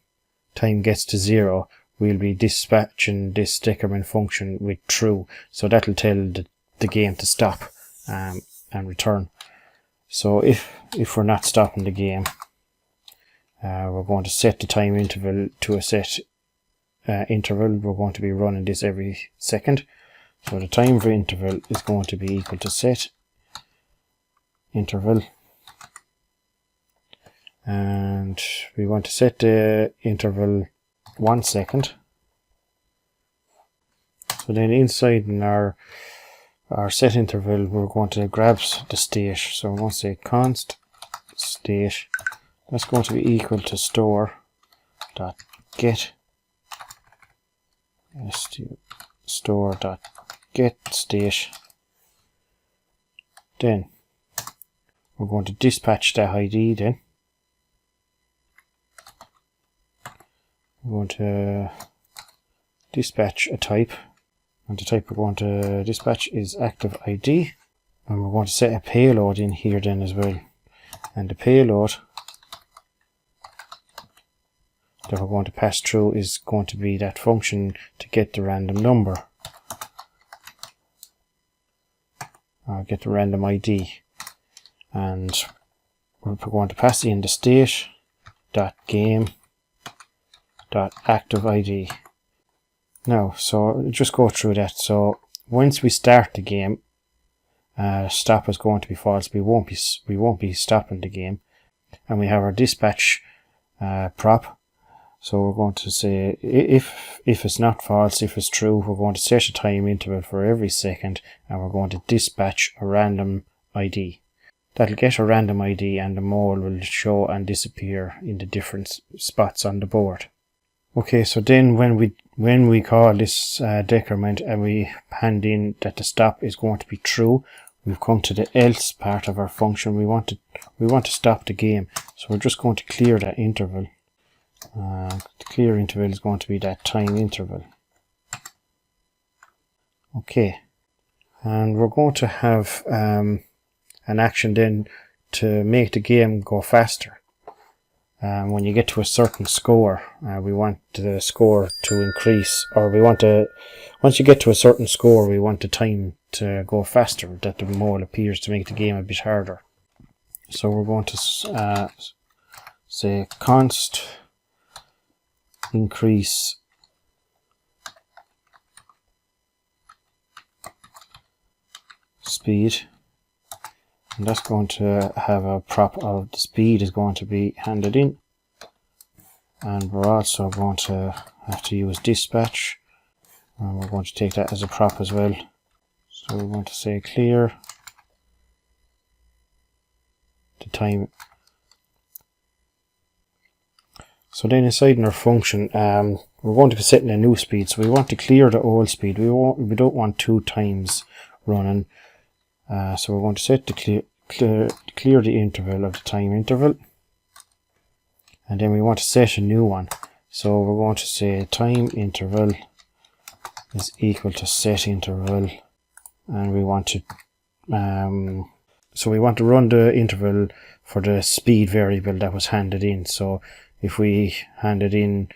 time gets to 0, we'll be dispatching this decrement function with true. So that'll tell the game to stop and return. So if we're not stopping the game, we're going to set the time interval to a set interval. We're going to be running this every second. So the time for interval is going to be equal to set interval, and we want to set the interval 1 second. So then inside in our set interval, we're going to grab the state. So we're going to say const state. That's going to be equal to store dot get store dot get state. Then we're going to dispatch the ID. Then we're going to dispatch a type, and the type we're going to dispatch is active ID, and we're going to set a payload in here then as well, and the payload that we're going to pass through is going to be that function to get the random number, or get the random ID, and we're going to pass in the state dot game dot active ID. Now, so just go through that. So once we start the game, stop is going to be false. We won't be stopping the game. And we have our dispatch prop. So we're going to say if it's not false, if it's true, we're going to set a time interval for every second, and we're going to dispatch a random ID. That'll get a random ID, and the mole will show and disappear in the different spots on the board. Okay, so then when we call this decrement and we hand in that the stop is going to be true, we've come to the else part of our function. We want to stop the game, so we're just going to clear that interval. The clear interval is going to be that time interval. Okay, and we're going to have an action then to make the game go faster. When you get to a certain score, we want the score to increase, or once you get to a certain score, we want the time to go faster, that the mole appears, to make the game a bit harder. So we're going to say const increase speed, and that's going to have a prop of the speed is going to be handed in, and we're also going to have to use dispatch, and we're going to take that as a prop as well. So we're going to say clear the time. So then inside in our function, we're going to be setting a new speed. So we want to clear the old speed. We don't want 2 times running. So we're going to set the clear the interval of the time interval, and then we want to set a new one. So we're going to say time interval is equal to set interval, and we want to so we want to run the interval for the speed variable that was handed in. So if we handed in,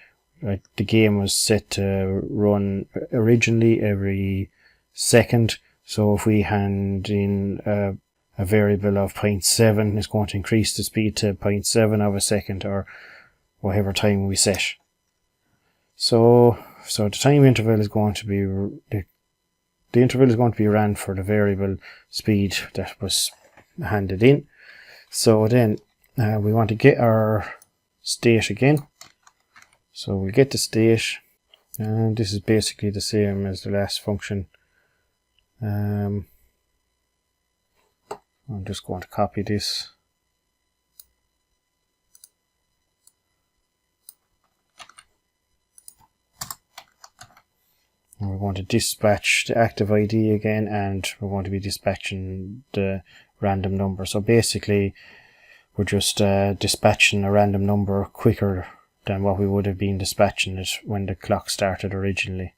the game was set to run originally every second. So if we hand in a variable of 0.7, it's going to increase the speed to 0.7 of a second, or whatever time we set. So the time interval is going to be the interval is going to be ran for the variable speed that was handed in. So then we want to get our state again. So we get the state, and this is basically the same as the last function. I'm just going to copy this. And we're going to dispatch the active ID again, and we're going to be dispatching the random number. So basically we're just dispatching a random number quicker than what we would have been dispatching it when the clock started originally.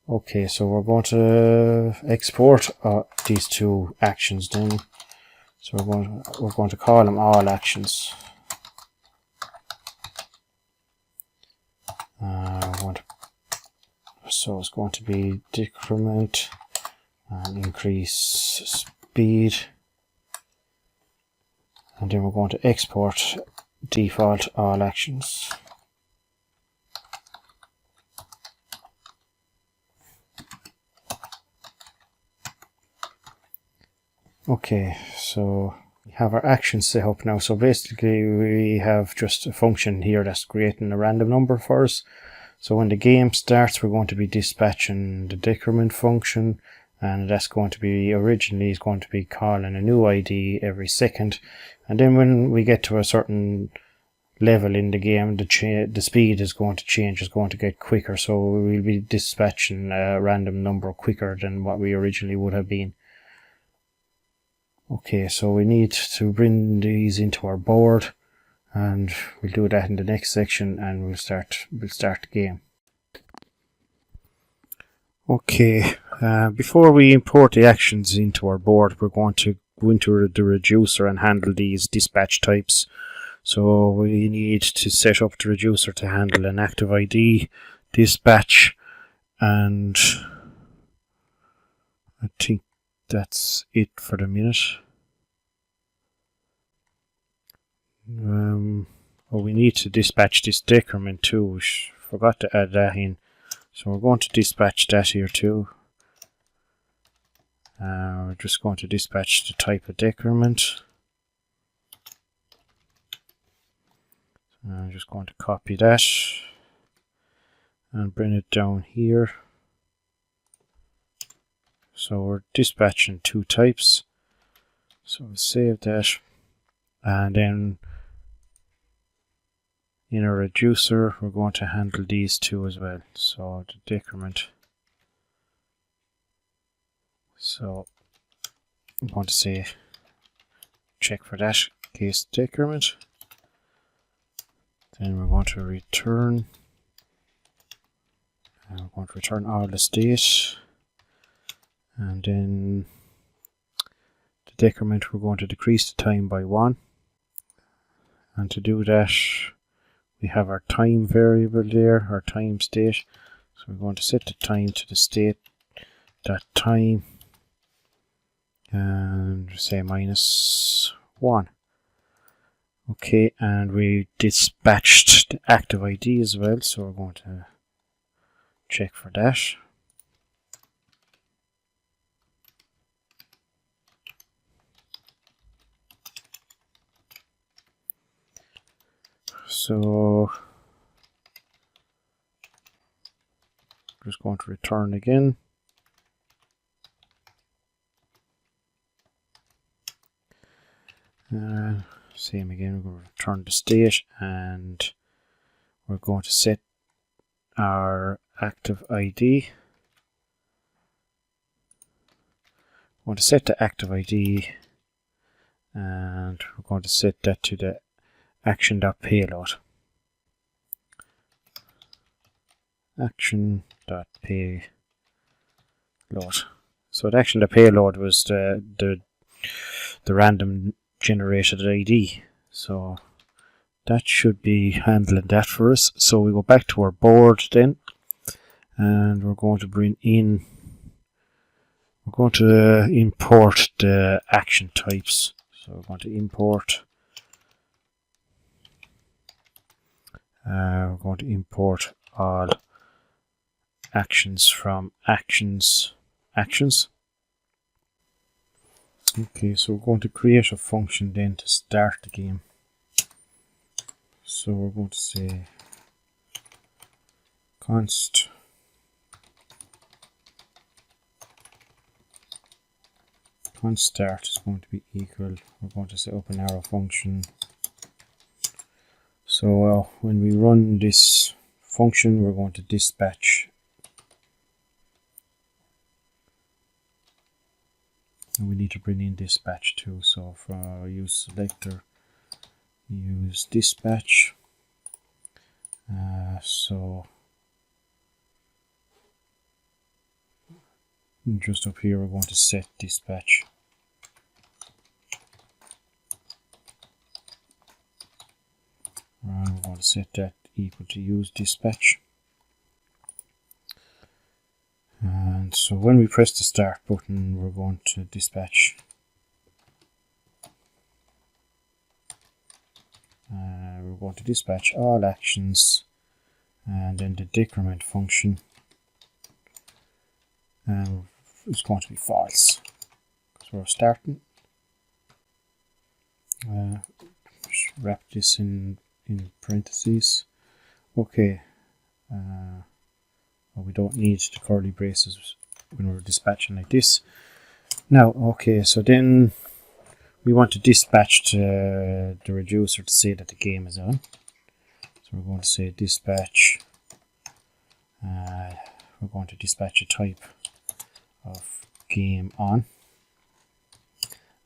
Okay, so we're going to export these 2 actions then. So we're going to call them all actions. So it's going to be decrement and increase speed, and then we're going to export default all actions. Okay, so we have our actions set up now. So basically we have just a function here that's creating a random number for us. So when the game starts, we're going to be dispatching the decrement function, and that's going to be originally is going to be calling a new ID every second. And then when we get to a certain level in the game, the speed is going to change, is going to get quicker. So we'll be dispatching a random number quicker than what we originally would have been. Okay, so we need to bring these into our board, and we'll do that in the next section, and we'll start the game. Okay, before we import the actions into our board, we're going to go into the reducer and handle these dispatch types. So we need to set up the reducer to handle an active ID, dispatch, and I think that's it for the minute. We need to dispatch this decrement too. We forgot to add that in. So we're going to dispatch that here too. We're just going to dispatch the type of decrement. I'm just going to copy that and bring it down here. So we're dispatching 2 types. So we'll save that, and then in our reducer we're going to handle these 2 as well. So the decrement. So I'm going to say check for that case decrement. Then we're going to return. And we're going to return all the state. And then the decrement, we're going to decrease the time by 1. And to do that, we have our time variable there, our time state. So we're going to set the time to the state that time. And say -1. Okay, and we dispatched the active ID as well, so we're going to check for that. So just going to return again. Same again, we're going to return the state, and we're going to set our active ID. We're going to set the active ID, and we're going to set that to the action.payload. Action.payload. So the action.payload was the random generated ID. So that should be handling that for us. So we go back to our board then, and we're going to bring in, we're going to import the action types. So we're going to import, we're going to import all actions from actions. Okay, so we're going to create a function then to start the game. So we're going to say const start is going to be equal. We're going to say open arrow function. So when we run this function, we're going to dispatch. And we need to bring in dispatch too. So for use selector, use dispatch. So just up here, we're going to set dispatch. And we're going to set that equal to use dispatch. And so when we press the start button, we're going to dispatch. We're going to dispatch all actions, and then the decrement function, and it's going to be false because we're starting. Wrap this in parentheses. Okay. Well, we don't need the curly braces when we're dispatching like this. Now, okay, so then we want to dispatch the reducer to say that the game is on. So we're going to say dispatch. We're going to dispatch a type of game on.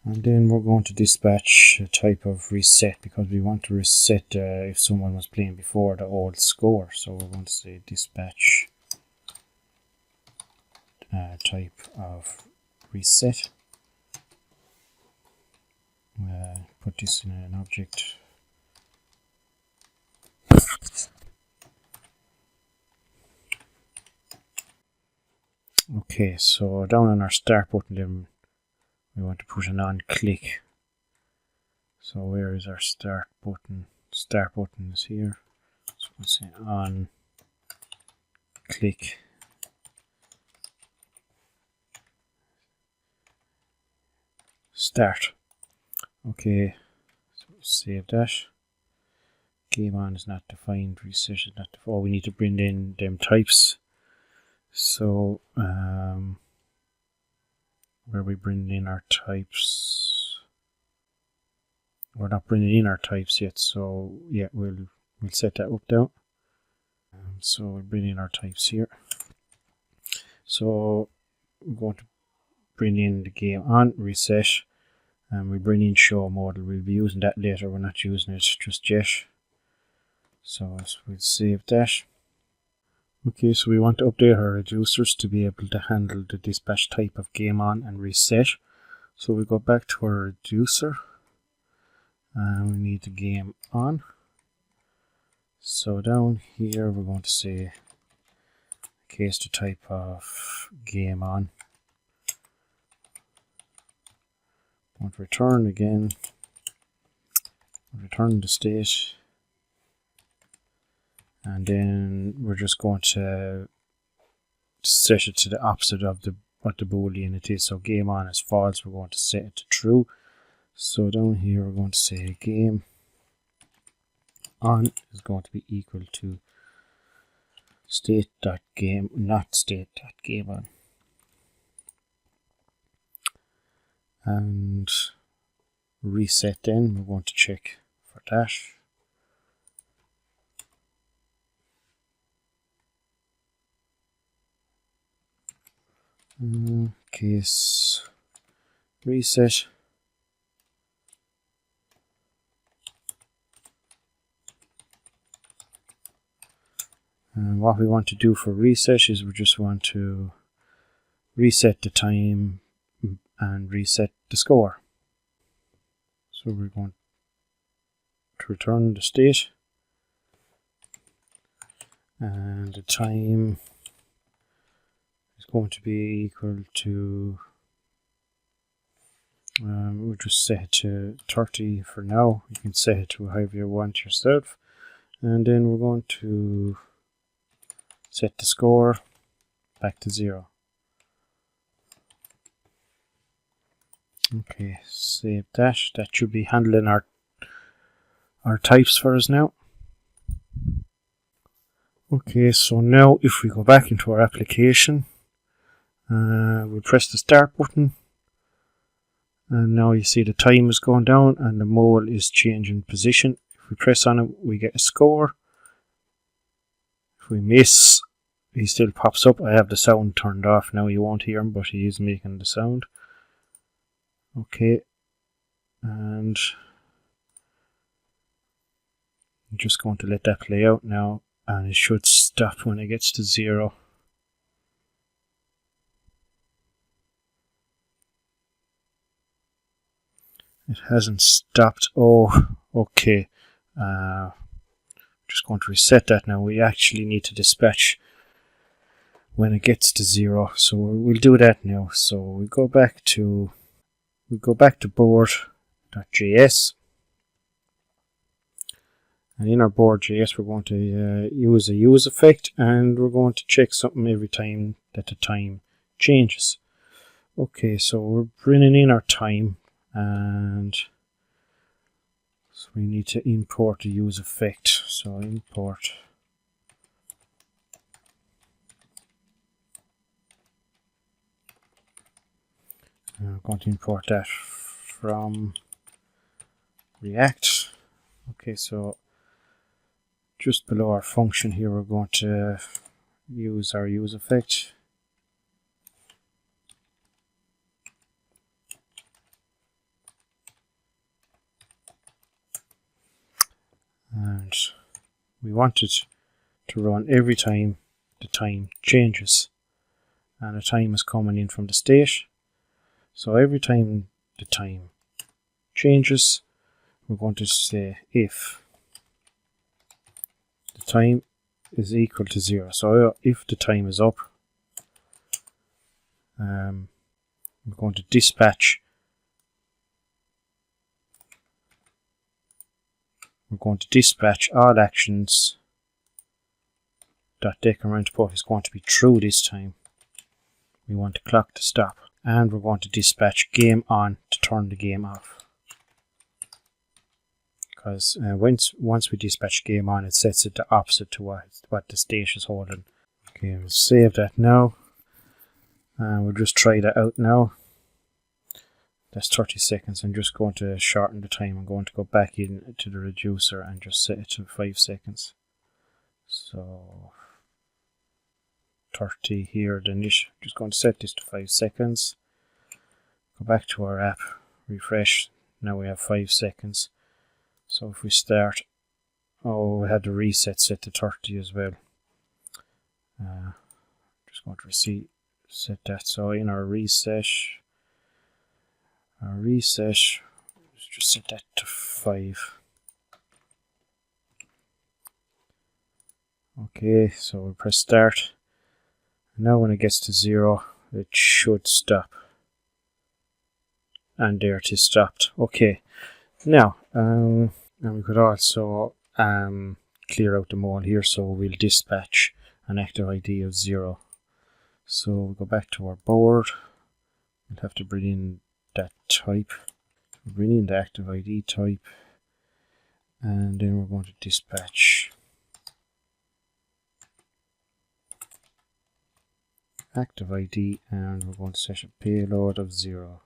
And then we're going to dispatch a type of reset, because we want to reset if someone was playing before the old score. So we're going to say dispatch type of reset. Put this in an object. Okay, so down on our start button then we want to put an on click. So where is our start button? Start button is here. So we'll say on click. start. Okay, so save that. Game on is not defined, reset is not defined. Oh, we need to bring in them types. So, where we bring in our types? We're not bringing in our types yet, so yeah, we'll set that up down. So we'll bring in our types here. So we're going to bring in the game on, reset, and we bring in show model. We'll be using that later, we're not using it just yet. So we'll save that. Okay, so we want to update our reducers to be able to handle the dispatch type of game on and reset. So we go back to our reducer and we need the game on. So down here we're going to say case the type of game on. Want to return again, return the state, and then we're just going to set it to the opposite of what the boolean it is. So game on is false, we're going to set it to true. So down here we're going to say game on is going to be equal to state.game, not state.game on. And reset, then we're going to check for that. Case reset. And what we want to do for reset is we just want to reset the time and reset the score. So we're going to return the state, and the time is going to be equal to, we'll just set it to 30 for now. You can set it to however you want yourself, and then we're going to set the score back to 0. Okay, save that. That should be handling our types for us now. Okay, so now if we go back into our application, we'll press the start button, and now you see the time is going down and the mole is changing position. If we press on it, we get a score. If we miss, he still pops up. I have the sound turned off now, you won't hear him, but he is making the sound. Okay, and I'm just going to let that play out now, and it should stop when it gets to 0. It hasn't stopped. Oh, okay. Just going to reset that now. We actually need to dispatch when it gets to 0, so we'll do that now. So we go back to board.js, and in our board.js we're going to use a use effect, and we're going to check something every time that the time changes. Okay, so we're bringing in our time, and so we need to import the use effect. So import I'm going to import that from React. Okay, so just below our function here, we're going to use our use effect. And we want it to run every time the time changes. And the time is coming in from the state. So every time the time changes, we're going to say if the time is equal to 0. So if the time is up, we're going to dispatch. We're going to dispatch all actions. .decrement is going to be true this time. We want the clock to stop. and we're going to dispatch game on to turn the game off. Because once we dispatch game on, it sets it the opposite to what the state is holding. Okay, we'll save that now. And we'll just try that out now. That's 30 seconds. I'm just going to shorten the time. I'm going to go back into the reducer and just set it to 5 seconds. So 30 here, then just going to set this to 5 seconds. Go back to our app, refresh. Now we have 5 seconds. So if we start, we had the reset set to 30 as well. Just going to set that. So in our reset, let's just set that to 5. Okay, so we'll press start. Now when it gets to 0, it should stop. And there it is stopped. Okay, now and we could also clear out the mode here, so we'll dispatch an active ID of 0. So we'll go back to our board. We'll have to bring in that type. We'll bring in the active ID type, and then we're going to dispatch active ID, and we're going to set a payload of 0.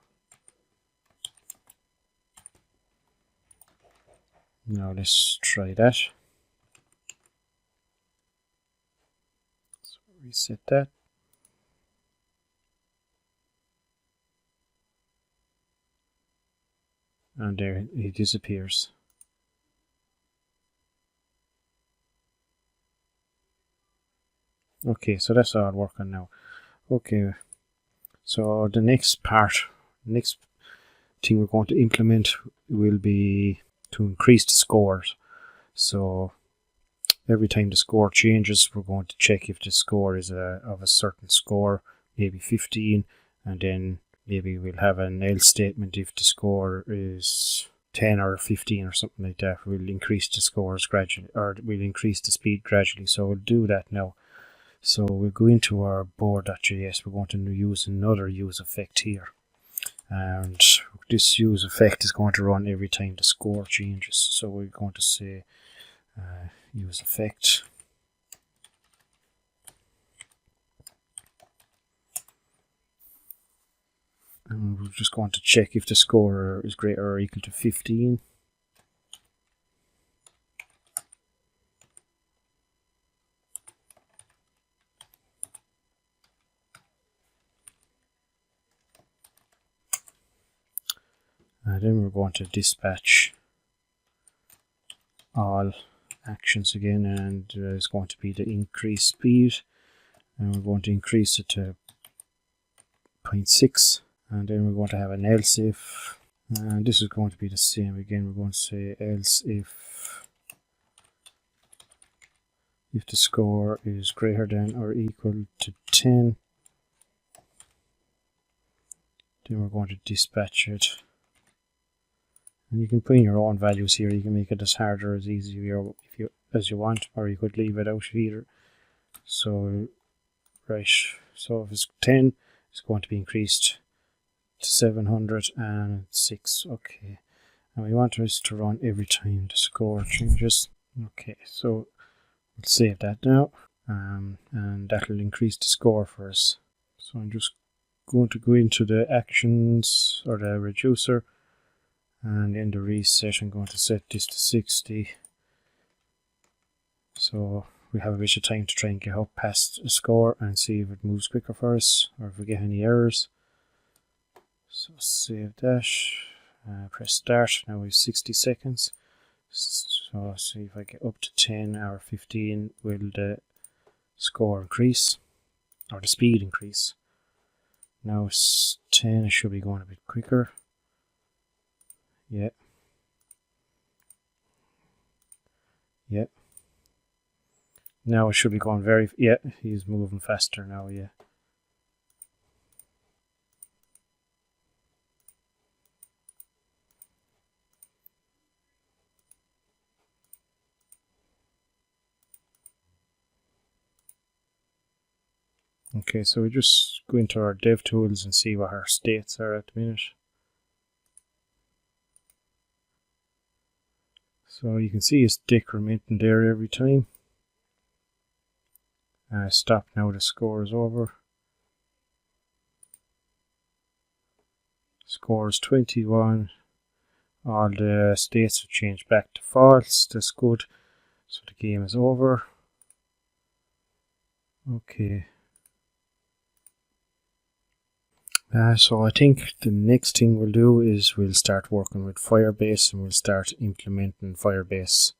Now let's try that. So reset that. And there he disappears. Okay, so that's all working now. Okay, so the next thing we're going to implement will be to increase the scores. So every time the score changes, we're going to check if the score is of a certain score, maybe 15, and then maybe we'll have an else statement if the score is 10 or 15 or something like that. We'll increase the scores gradually, or we'll increase the speed gradually. So we'll do that now. So we'll go into our board.js. We're going to use another use effect here. And this use effect is going to run every time the score changes. So we're going to say use effect. And we're just going to check if the score is greater or equal to 15. And then we're going to dispatch all actions again, and it's going to be the increase speed, and we're going to increase it to 0.6, and then we're going to have an else if, and this is going to be the same again. We're going to say else if the score is greater than or equal to 10, then we're going to dispatch it. And you can put in your own values here. You can make it as hard or as easy as you want, or you could leave it out either. So, right. So if it's 10, it's going to be increased to 706. Okay. And we want this to run every time the score changes. Okay. So we'll save that now, and that will increase the score for us. So I'm just going to go into the actions or the reducer. And in the reset, I'm going to set this to 60. So we have a bit of time to try and get up past a score and see if it moves quicker for us or if we get any errors. So save that. Press start. Now we have 60 seconds. So see if I get up to 10 or 15, will the score increase or the speed increase? Now it's 10, it should be going a bit quicker. Yeah. Yeah. Now it should be going very, yeah, he's moving faster now, yeah. Okay, so we just go into our dev tools and see what our states are at the minute. So you can see it's decrementing there every time. Stop now, the score is over. Score is 21. All the states have changed back to false. That's good. So the game is over. Okay. So I think the next thing we'll do is we'll start working with Firebase and we'll start implementing Firebase.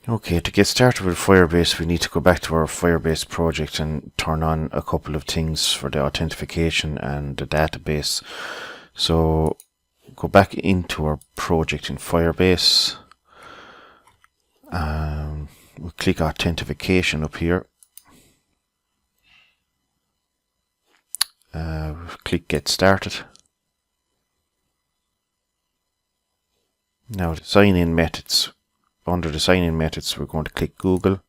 Okay, to get started with Firebase, we need to go back to our Firebase project and turn on a couple of things for the authentication and the database. So go back into our project in Firebase. We'll click authentication up here. Click get started. Now the sign in methods. Under the sign in methods we're going to click Google.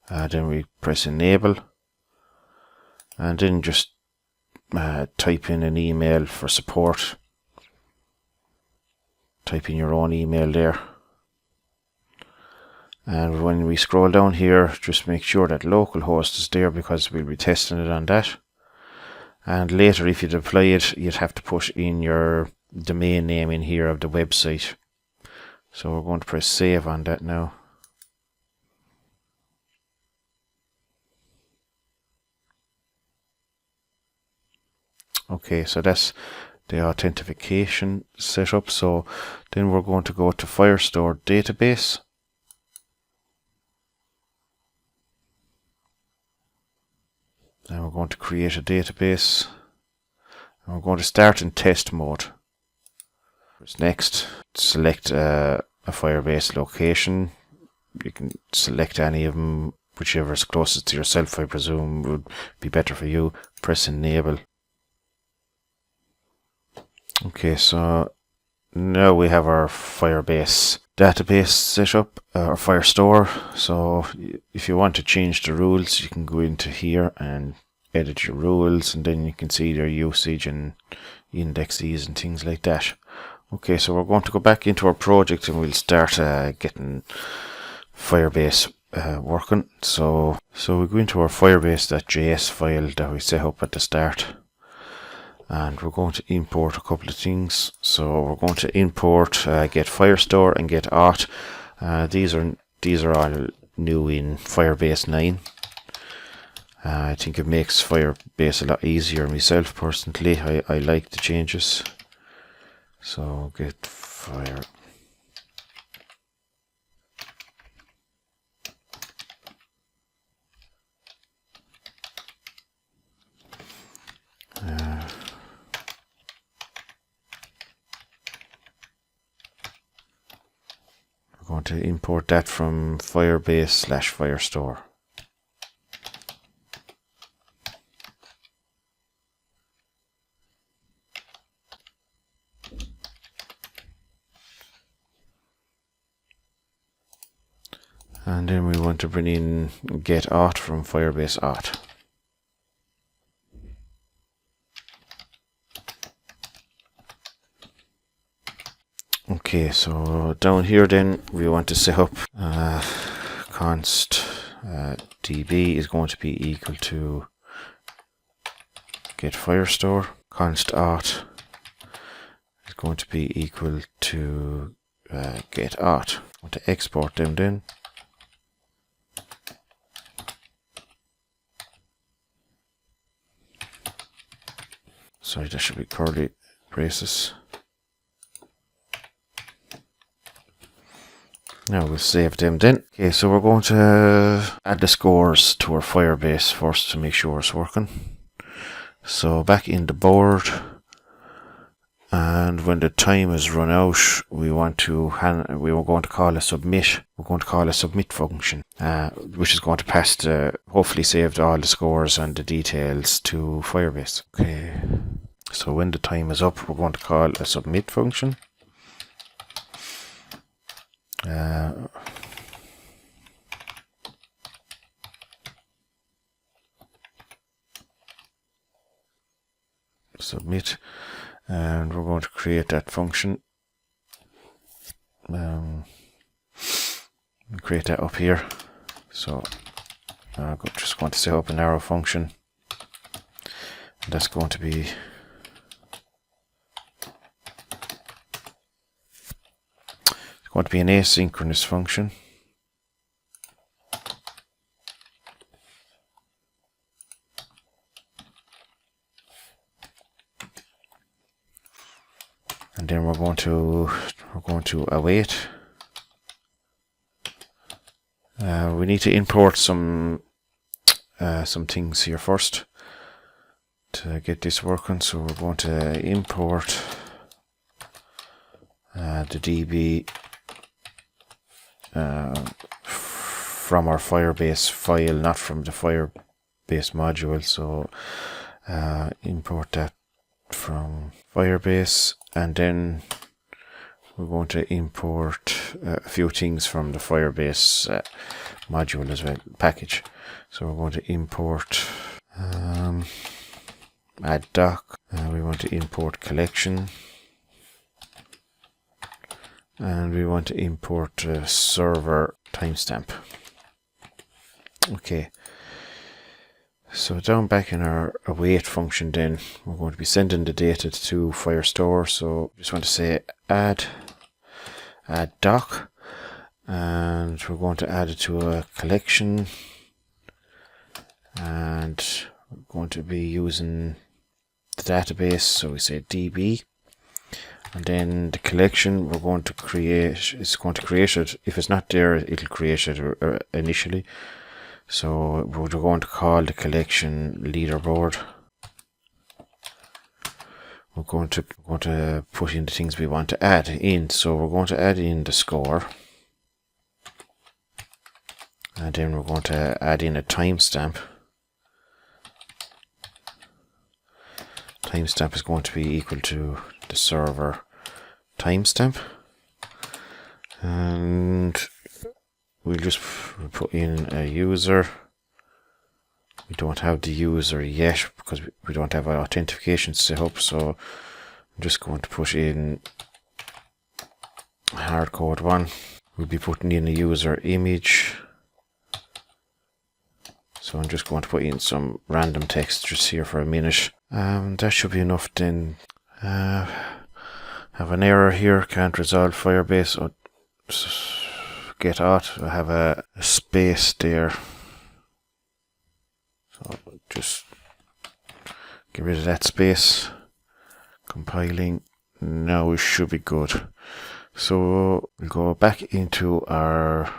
Then we press enable. And then just type in an email for support. Type in your own email there. And when we scroll down here, just make sure that localhost is there because we'll be testing it on that. And later, if you deploy it, you'd have to put in your domain name in here of the website. So we're going to press save on that now. Okay, so that's the authentication setup. So then we're going to go to Firestore Database. Now we're going to create a database. And we're going to start in test mode. Press next. Select a Firebase location. You can select any of them, whichever is closest to yourself, I presume would be better for you. Press enable. Okay, so now we have our Firebase database set up, or Firestore. So if you want to change the rules, you can go into here and edit your rules, and then you can see their usage and indexes and things like that. Okay, so we're going to go back into our project and we'll start getting Firebase working. So we go into our Firebase.js file that we set up at the start. And we're going to import a couple of things. So we're going to import get Firestore and get auth. These are all new in Firebase 9. I think it makes Firebase a lot easier myself personally. I like the changes. So get fire. We're going to import that from Firebase/Firestore. And then we want to bring in get auth from Firebase auth. Okay, so down here then we want to set up const db is going to be equal to get Firestore. Const auth is going to be equal to get auth. I want to export them then. Sorry, that should be curly braces. Now we'll save them then. Okay, so we're going to add the scores to our Firebase first to make sure it's working. So back in the board, and when the time is run out, we were going to call a submit. We're going to call a submit function, which is going to pass hopefully saved all the scores and the details to Firebase. Okay, so when the time is up, we're going to call a submit function. submit, and we're going to create that function. Create that up here. So I'm just going to set up an arrow function. And that's going to be an asynchronous function. And then we're going to await. We need to import some things here first to get this working. So we're going to import the DB from our Firebase file, not from the Firebase module. So import that from Firebase, and then we're going to import a few things from the Firebase module as well, package. So we're going to import add doc, we want to import collection, and we want to import server timestamp. Okay, so down back in our await function, then we're going to be sending the data to Firestore. So just want to say add doc, and we're going to add it to a collection, and we're going to be using the database. So we say DB, and then the collection we're going to create, it's going to create it. If it's not there, it'll create it initially. So we're going to call the collection Leaderboard. We're going to put in the things we want to add in. So we're going to add in the score, and then we're going to add in a timestamp. Timestamp is going to be equal to the server timestamp, and we'll just put in a user. We don't have the user yet because we don't have our authentication set up, so I'm just going to put in hardcode 1. We'll be putting in a user image. So I'm just going to put in some random text just here for a minute. That should be enough then. Have an error here, can't resolve Firebase. Or get out. I have a space there. So just get rid of that space. Compiling. Now we should be good. So we'll go back into our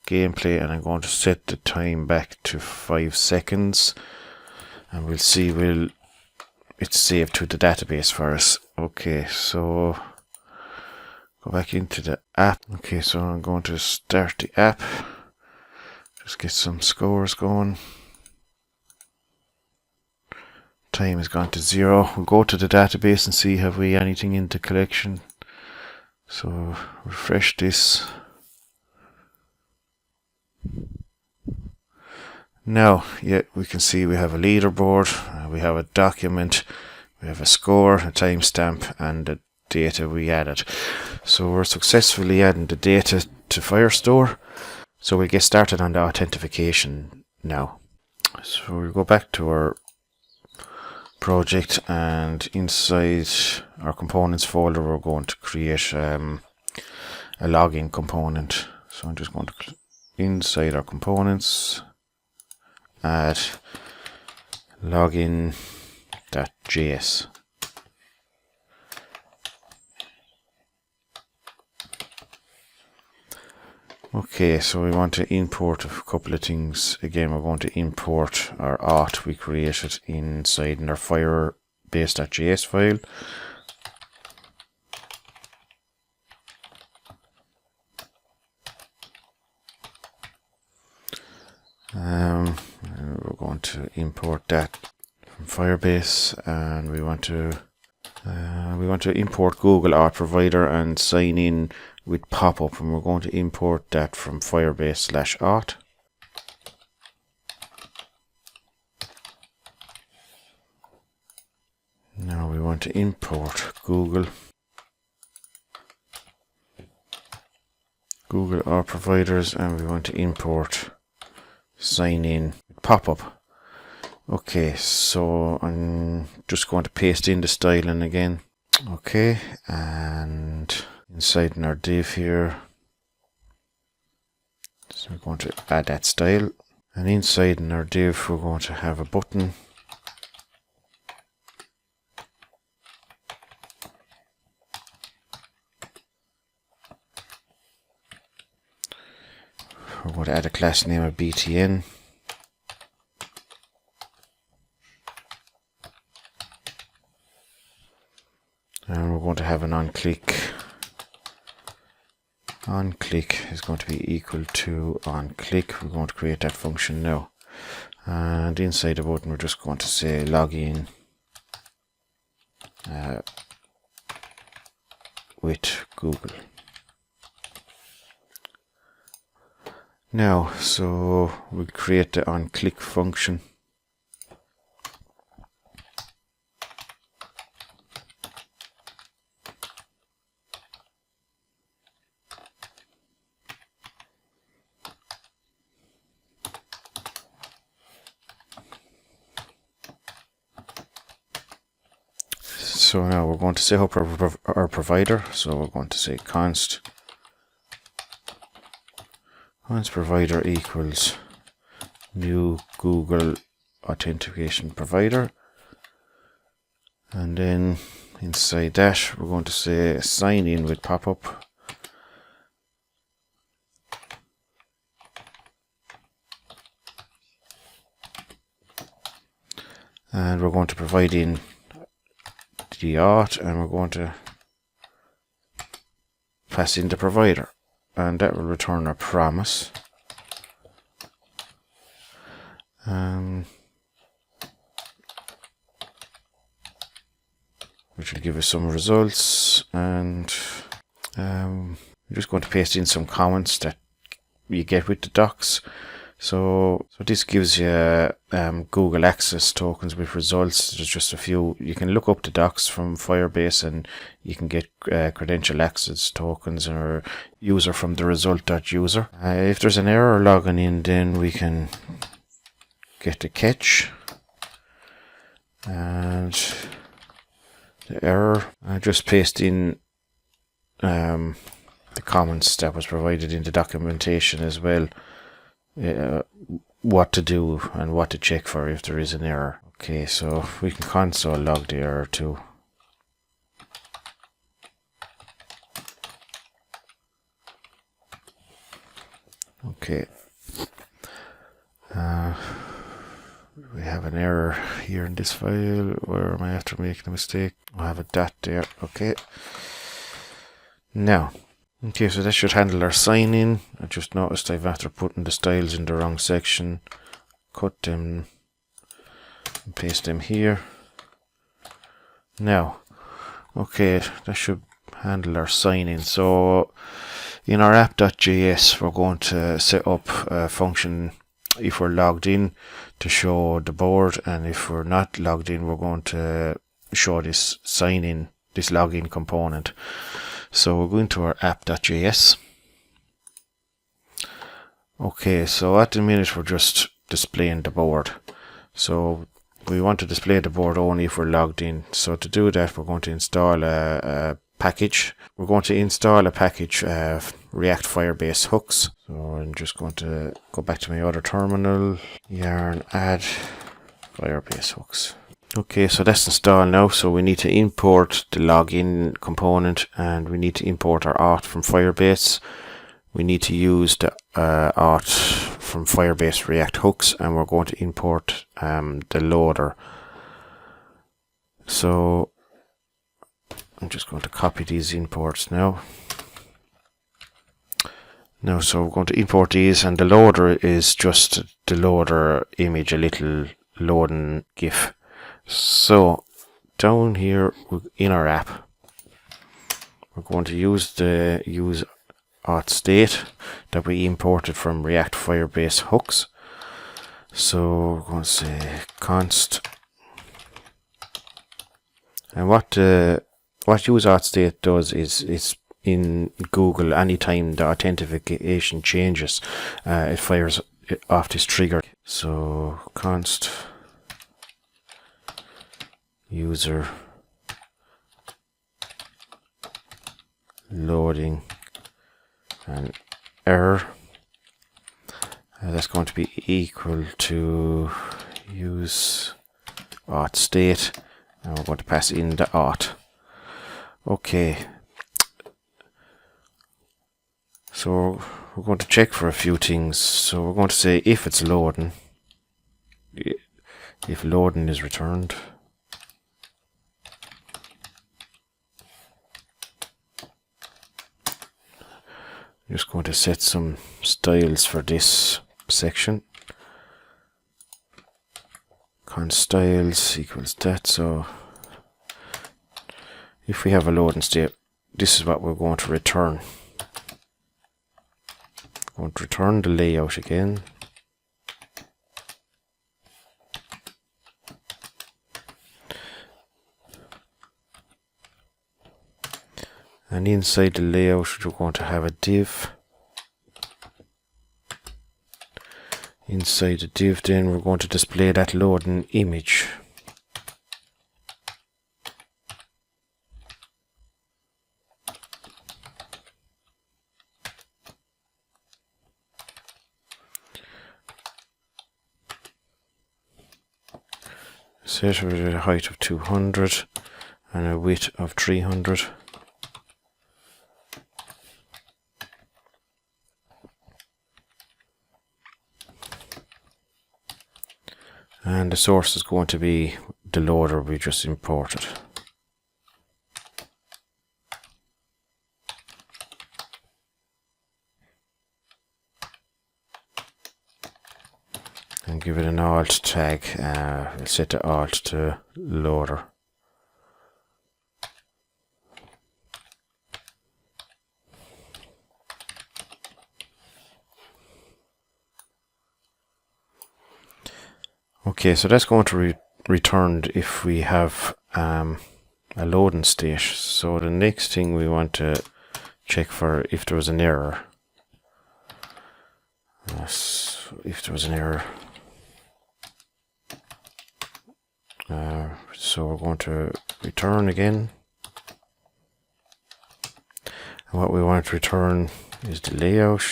gameplay, and I'm going to set the time back to 5 seconds, and we'll see it's saved to the database for us. Okay, so go back into the app. Okay, so I'm going to start the app, just get some scores going. Time has gone to 0. We'll go to the database and see have we anything in the collection. So refresh this. Now, yeah, we can see we have a leaderboard, we have a document, we have a score, a timestamp, and the data we added. So we're successfully adding the data to Firestore. So we'll get started on the authentication now. So we'll go back to our project, and inside our components folder we're going to create a login component. So I'm just going to inside our components add login.js. Okay, so we want to import a couple of things. Again, we're going to import our auth we created inside in our Firebase.js file. We're going to import that from Firebase, and we want to import Google Auth Provider and sign in with pop-up, and we're going to import that from Firebase/auth. Now we want to import Google our providers, and we want to import sign in pop-up. Okay, so I'm just going to paste in the styling again. Okay, and inside in our div here, so we're going to add that style, and inside in our div we're going to have a button. We're going to add a class name of btn. And we're going to have an on-click. On-click is going to be equal to on-click. We're going to create that function now. And inside the button we're just going to say login with Google. Now, so we'll create the on-click function. So now we're going to set up our provider. So we're going to say const provider equals new Google authentication provider, and then inside that we're going to say sign in with pop-up, and we're going to provide in the auth, and we're going to pass in the provider, and that will return a promise. Which will give us some results, and I'm just going to paste in some comments that you get with the docs. So this gives you Google Access tokens with results. There's just a few. You can look up the docs from Firebase and you can get credential access tokens or user from the result.user. If there's an error logging in, then we can get the catch. And the error, I just paste in the comments that was provided in the documentation as well. What to do and what to check for if there is an error. Okay, so we can console log the error too. Okay. We have an error here in this file. Where am I after making a mistake? I have a dot there. Okay. Now, okay, so that should handle our sign in. I just noticed I've after putting the styles in the wrong section. Cut them and paste them here. Now, okay, that should handle our sign in. So in our app.js, we're going to set up a function if we're logged in to show the board, and if we're not logged in, we're going to show this sign in, this login component. So we're going to our app.js. Okay, so at the minute we're just displaying the board. So we want to display the board only if we're logged in. So to do that, we're going to install a package. We're going to install a package, React Firebase hooks. So I'm just going to go back to my other terminal, yarn add Firebase hooks. Okay, so that's installed now. So we need to import the login component, and we need to import our auth from Firebase. We need to use the auth from Firebase React hooks, and we're going to import the loader. So I'm just going to copy these imports now. So we're going to import these, and the loader is just the loader image, a little loading GIF. So down here in our app, we're going to use the use auth state that we imported from React Firebase hooks. So we're going to say const And what useAuthState does is in Google, anytime the authentication changes, it fires off this trigger. So const user loading and error. That's going to be equal to useAuthState, and we're going to pass in the auth. Okay. So we're going to check for a few things. So we're going to say if it's loading, if loading is returned. I'm just going to set some styles for this section. Const styles equals that. So if we have a loading state, this is what we're going to return. Going to return the layout again. And inside the layout, we're going to have a div. Inside the div, then we're going to display that loading image. Set with a height of 200 and a width of 300. And the source is going to be the loader we just imported. And give it an alt tag. We'll set the alt to loader. Okay, so that's going to be returned if we have a loading state. So the next thing we want to check for if there was an error. If there was an error. So we're going to return again. And what we want to return is the layout.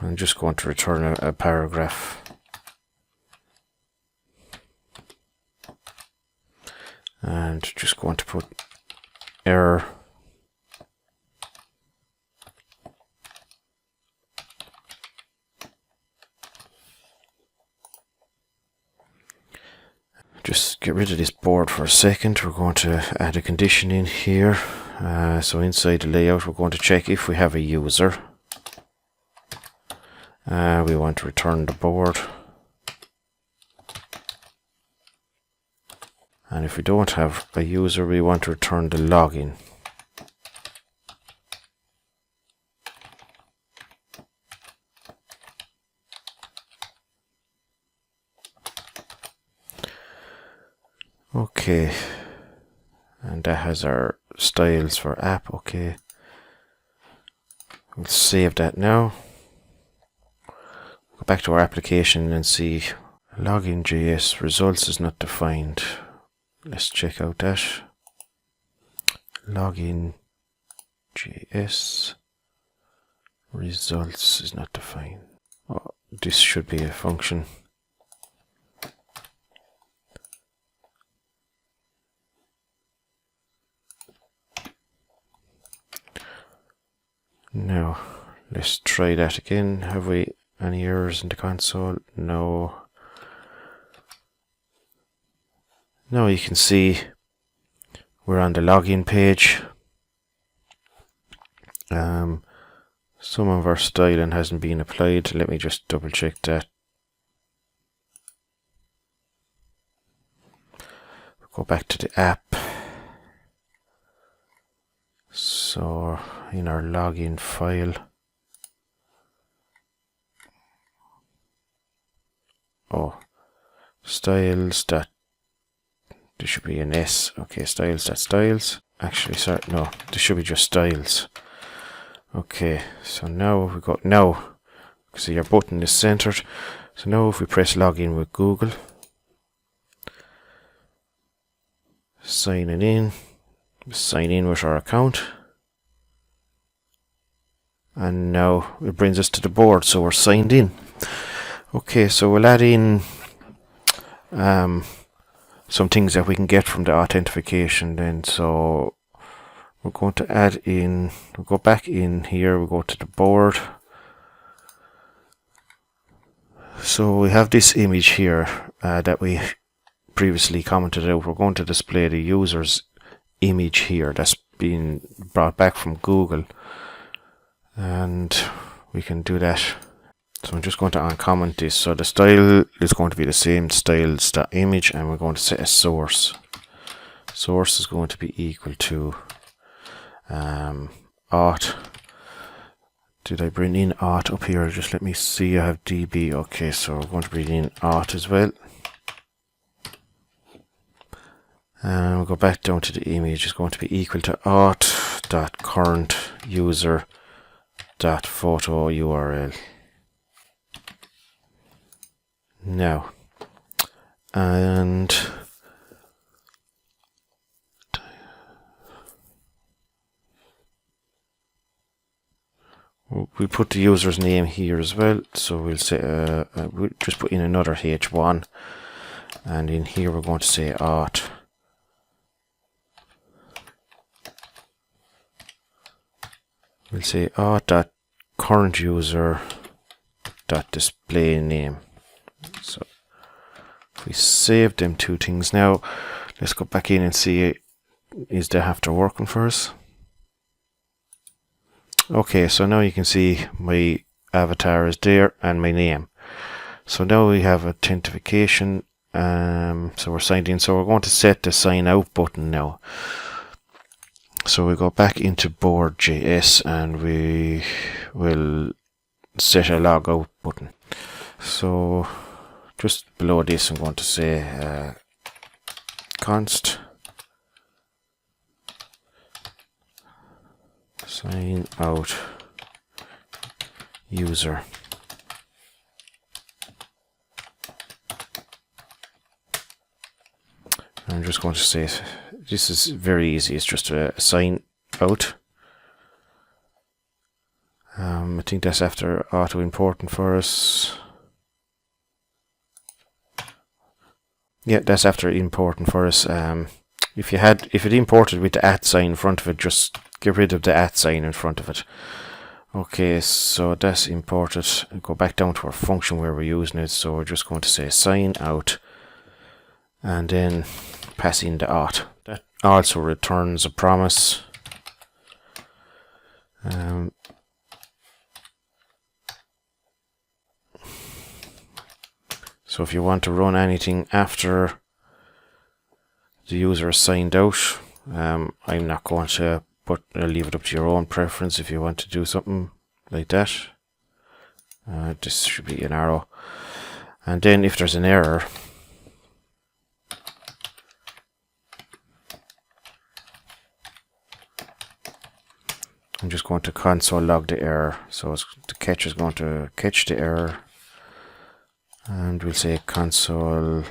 I'm just going to return a paragraph. And just going to put error. Just get rid of this board for a second. We're going to add a condition in here. So inside the layout, we're going to check if we have a user. We want to return the board. And if we don't have a user, we want to return the login. Okay. And that has our styles for app. Okay. We'll save that now. Go back to our application and see login JS results is not defined. Let's check out that. Login JS results is not defined. Oh, this should be a function. Now, let's try that again. Have we any errors in the console? No. Now you can see we're on the login page. Some of our styling hasn't been applied. Let me just double check that. Go back to the app. So in our login file, styles dot, there should be an S. Okay, styles dot styles. Actually, sorry, no, this should be just styles. Okay, so now we go, now, see your button is centered. So now if we press login with Google, sign in with our account. And now it brings us to the board, so we're signed in. Okay, so we'll add in some things that we can get from the authentication then. So we're going to add in, we'll go back in here, we'll go to the board. So we have this image here that we previously commented out. We're going to display the user's image here that's been brought back from Google. And we can do that. So I'm just going to uncomment this. So the style is going to be the same styles.image, and we're going to set a source. Source is going to be equal to auth. Did I bring in auth up here? Just let me see. I have db. Okay, so we're going to bring in auth as well. And we'll go back down to the image. It's going to be equal to auth.current.user.photo URL. Now, and we put the user's name here as well. So we'll say we'll just put in another h1, and in here we're going to say auth. We'll say auth.current.user.display_name. So if we save them two things now, let's go back in and see, is they after working for us? Okay, so now you can see my avatar is there and my name. So now we have authentication. So we're signed in. So we're going to set the sign out button now. So we go back into board.js and we will set a logout button. So just below this I'm going to say const sign out user. I'm just going to say, this is very easy, it's just a sign out. I think that's after auto important for us. Yeah, that's after important for us. If it imported with the @ sign in front of it, just get rid of the @ sign in front of it. Okay, so that's imported. Go back down to our function where we're using it. So we're just going to say sign out, and then pass in the auth. That also returns a promise. So if you want to run anything after the user is signed out, I'm not going to, but I'll leave it up to your own preference if you want to do something like that. This should be an arrow. And then if there's an error, I'm just going to console log the error. So the catch is going to catch the error, and we'll say console.log.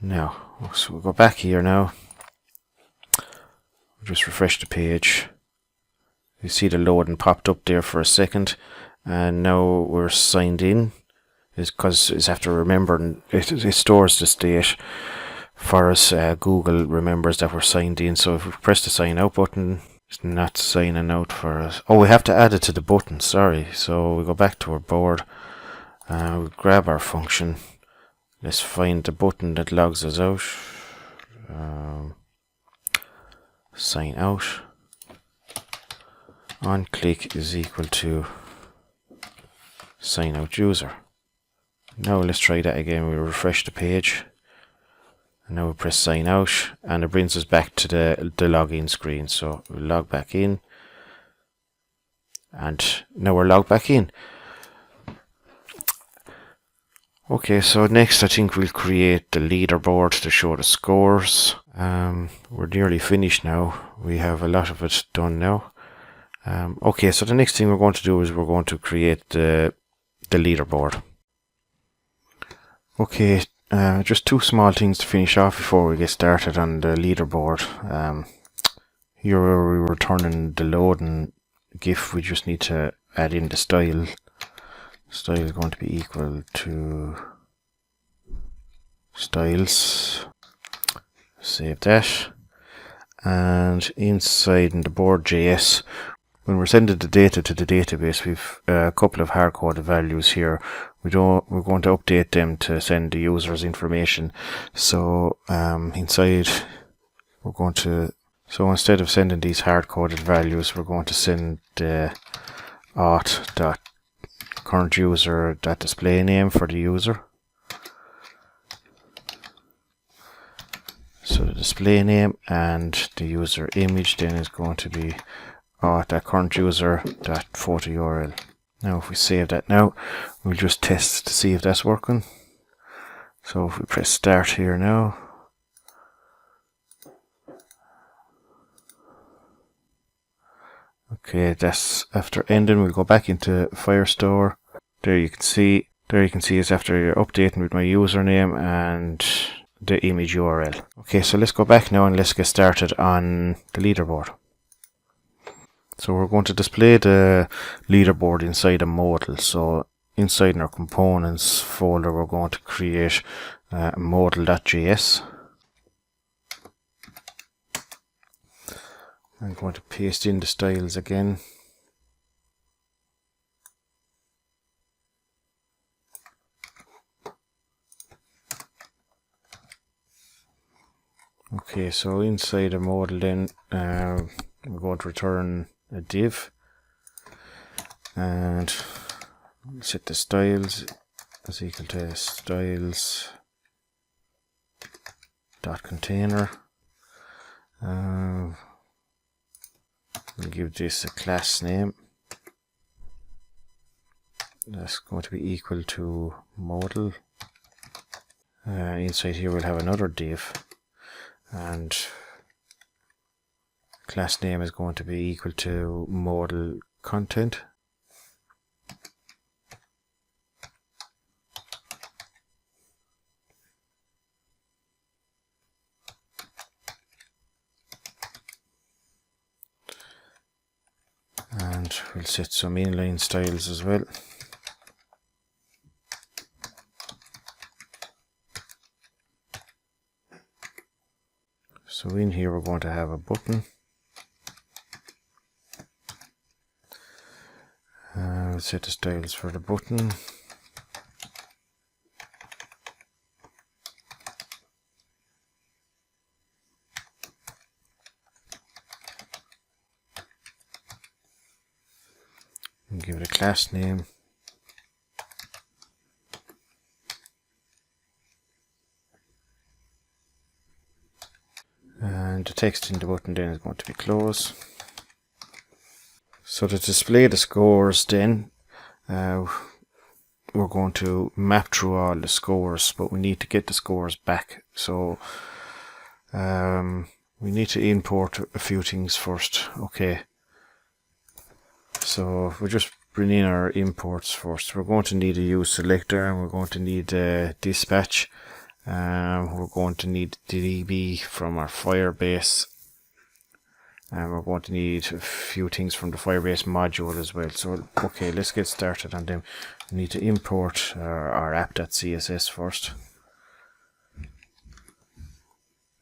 Now, so we'll go back here now. We'll just refresh the page. You see the loading popped up there for a second, and now we're signed in. It's because it's after remembering, it stores the state for us. Google remembers that we're signed in, so if we press the sign out button, it's not signing out for us. Oh, we have to add it to the button, sorry. So we go back to our board, we grab our function. Let's find the button that logs us out. Sign out. On click is equal to sign out user. Now let's try that again. We'll refresh the page. And now we press sign out, and it brings us back to the login screen. So we'll log back in. And now we're logged back in. Okay, so next I think we'll create the leaderboard to show the scores. We're nearly finished now. We have a lot of it done now. Okay, so the next thing we're going to do is we're going to create the leaderboard. Okay, just two small things to finish off before we get started on the leaderboard. Here we're returning the loading GIF. We just need to add in the style. Style is going to be equal to styles. Save that. And inside in the board JS, when we're sending the data to the database, we've a couple of hard-coded values here. We're going to update them to send the users information. So inside we're going to, so instead of sending these hard-coded values, we're going to send the auth.current user display name for the user. So the display name and the user image then is going to be auth.current user.photo URL. Now if we save that now, we'll just test to see if that's working. So if we press start here now, okay, that's after ending. We'll go back into Firestore. There you can see it's after you're updating with my username and the image URL. Okay, so let's go back now and let's get started on the leaderboard. So we're going to display the leaderboard inside a modal. So inside our components folder, we're going to create modal.js. I'm going to paste in the styles again. Okay, so inside a modal then we're going to return a div and set the styles as equal to styles dot container. We'll give this a class name that's going to be equal to modal. Inside here we'll have another div, and class name is going to be equal to modal content. And we'll set some inline styles as well. So in here we're going to have a button. We'll set the styles for the button. And give it a class name. And the text in the button then is going to be close. So to display the scores then, we're going to map through all the scores, but we need to get the scores back. So we need to import a few things first. Okay. So we'll just bring in our imports first. We're going to need a use selector, and we're going to need a dispatch. We're going to need the DB from our Firebase, and we're going to need a few things from the Firebase module as well. So okay, let's get started on them. We need to import our app.css first.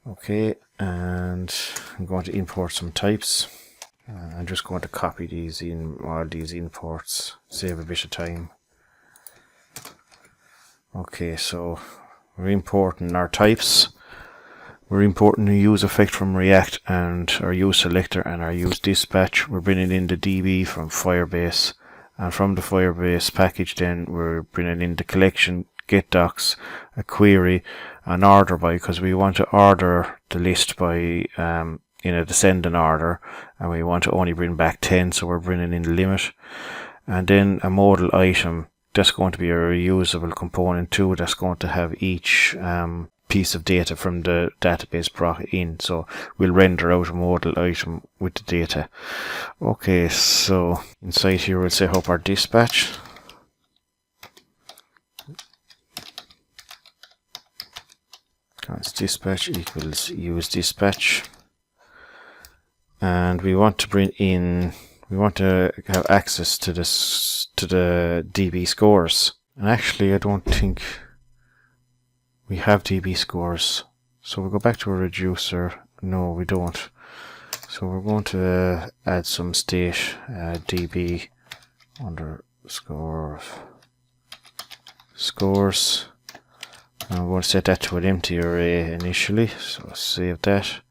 Okay, and I'm going to import some types. I'm just going to copy these in, all these imports, save a bit of time. Okay, so we're importing our types. We're importing a use effect from React and our use selector and our use dispatch. We're bringing in the DB from Firebase, and from the Firebase package then we're bringing in the collection, get docs, a query, an order by, because we want to order the list by in a descending order, and we want to only bring back 10, so we're bringing in the limit. And then a modal item, that's going to be a reusable component too, that's going to have each piece of data from the database brought in. So we'll render out a modal item with the data. Okay, so inside here we'll set up our dispatch. Const dispatch equals use dispatch. And we want to bring in, we want to have access to this, to the DB scores. And actually I don't think we have DB scores. So we'll go back to a reducer. No, we don't. So we're going to add some state DB underscore scores. And we're going to set that to an empty array initially. So save that.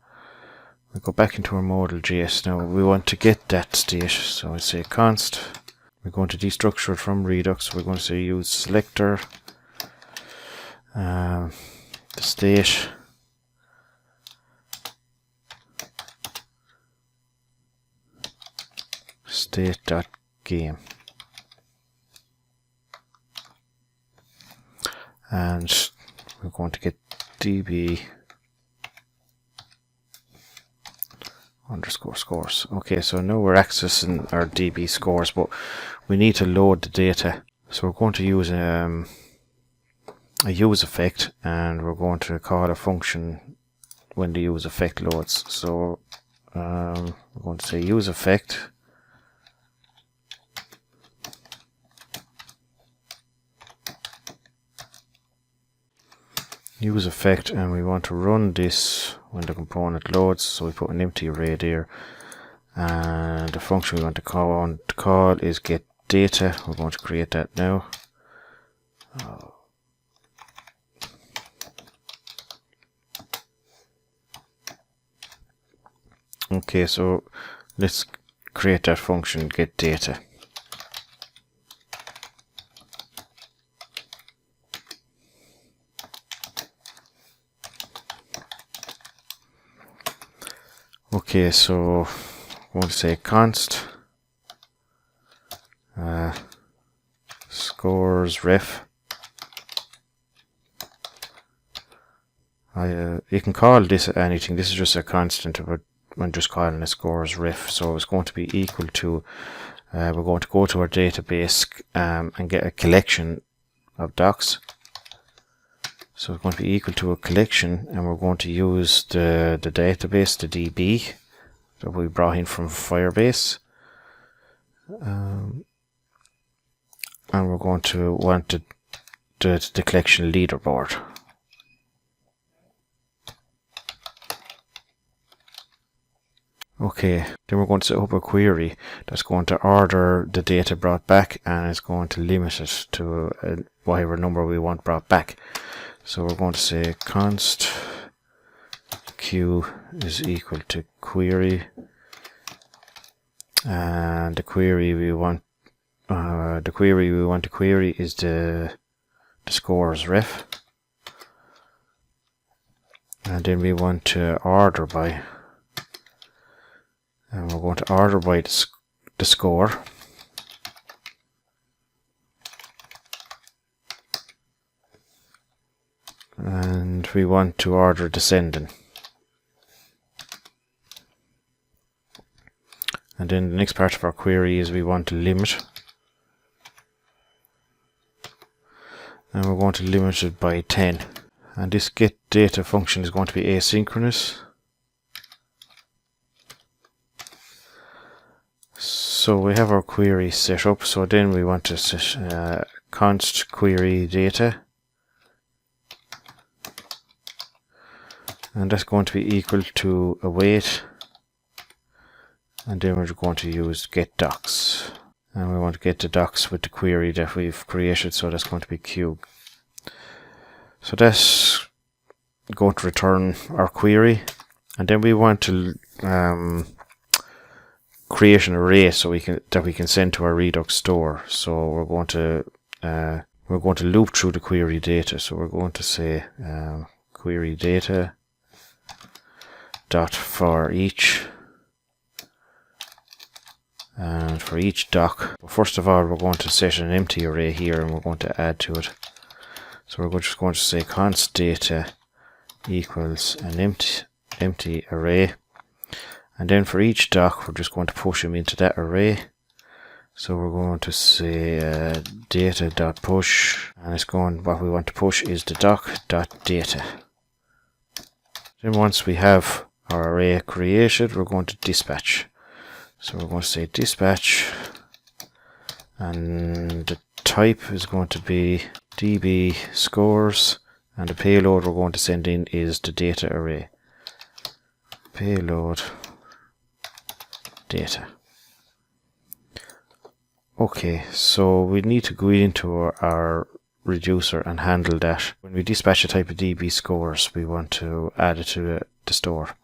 We go back into our modal JS. Now we want to get that state, so I say const. We're going to destructure it from Redux. We're going to say use selector, the state, state.game, and we're going to get db underscore scores. Okay, so now we're accessing our DB scores, but we need to load the data. So we're going to use a use effect, and we're going to call a function when the use effect loads. So we're going to say use effect and we want to run this when the component loads, so we put an empty array there, and the function we want to call is get data. We're going to create that now. Okay, so let's create that function get data. Okay, so I'm going to say const scores ref. You can call this anything. This is just a constant, but I'm just calling it scores ref. So it's going to be equal to. We're going to go to our database and get a collection of docs. So it's going to be equal to a collection, and we're going to use the database, the DB that we brought in from Firebase, and we're going to want the collection leaderboard. Okay, then we're going to set up a query that's going to order the data brought back, and it's going to limit it to whatever number we want brought back. So we're going to say const q is equal to query, and the query we want to query is the scores ref, and then we want to order by, and we're going to order by the score. And we want to order descending. And then the next part of our query is we want to limit. And we're going to limit it by 10. And this get data function is going to be asynchronous. So we have our query set up. So then we want to set const query data. And that's going to be equal to await, and then we're going to use get docs, and we want to get the docs with the query that we've created, so that's going to be q. So that's going to return our query, and then we want to create an array so we can send to our Redux store. So we're going to loop through the query data. So we're going to say query data dot for each. And for each doc, first of all, we're going to set an empty array here and we're going to add to it. So we're just going to say const data equals an empty array. And then for each doc, we're just going to push them into that array. So we're going to say data.push, and it's going, what we want to push is the doc.data. Then once we have our array created, we're going to dispatch. So we're going to say dispatch, and the type is going to be DB scores, and the payload we're going to send in is the data array. Payload data. Okay, so we need to go into our reducer and handle that. When we dispatch a type of DB scores, we want to add it to the store.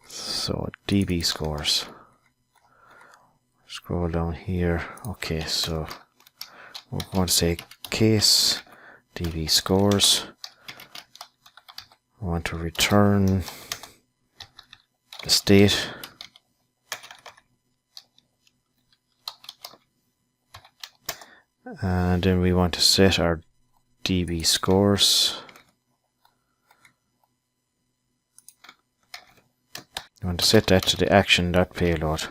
So DB scores. Scroll down here. Okay, so we're going to say case DB scores. We want to return the state. And then we want to set our DB scores. We want to set that to the action.payload.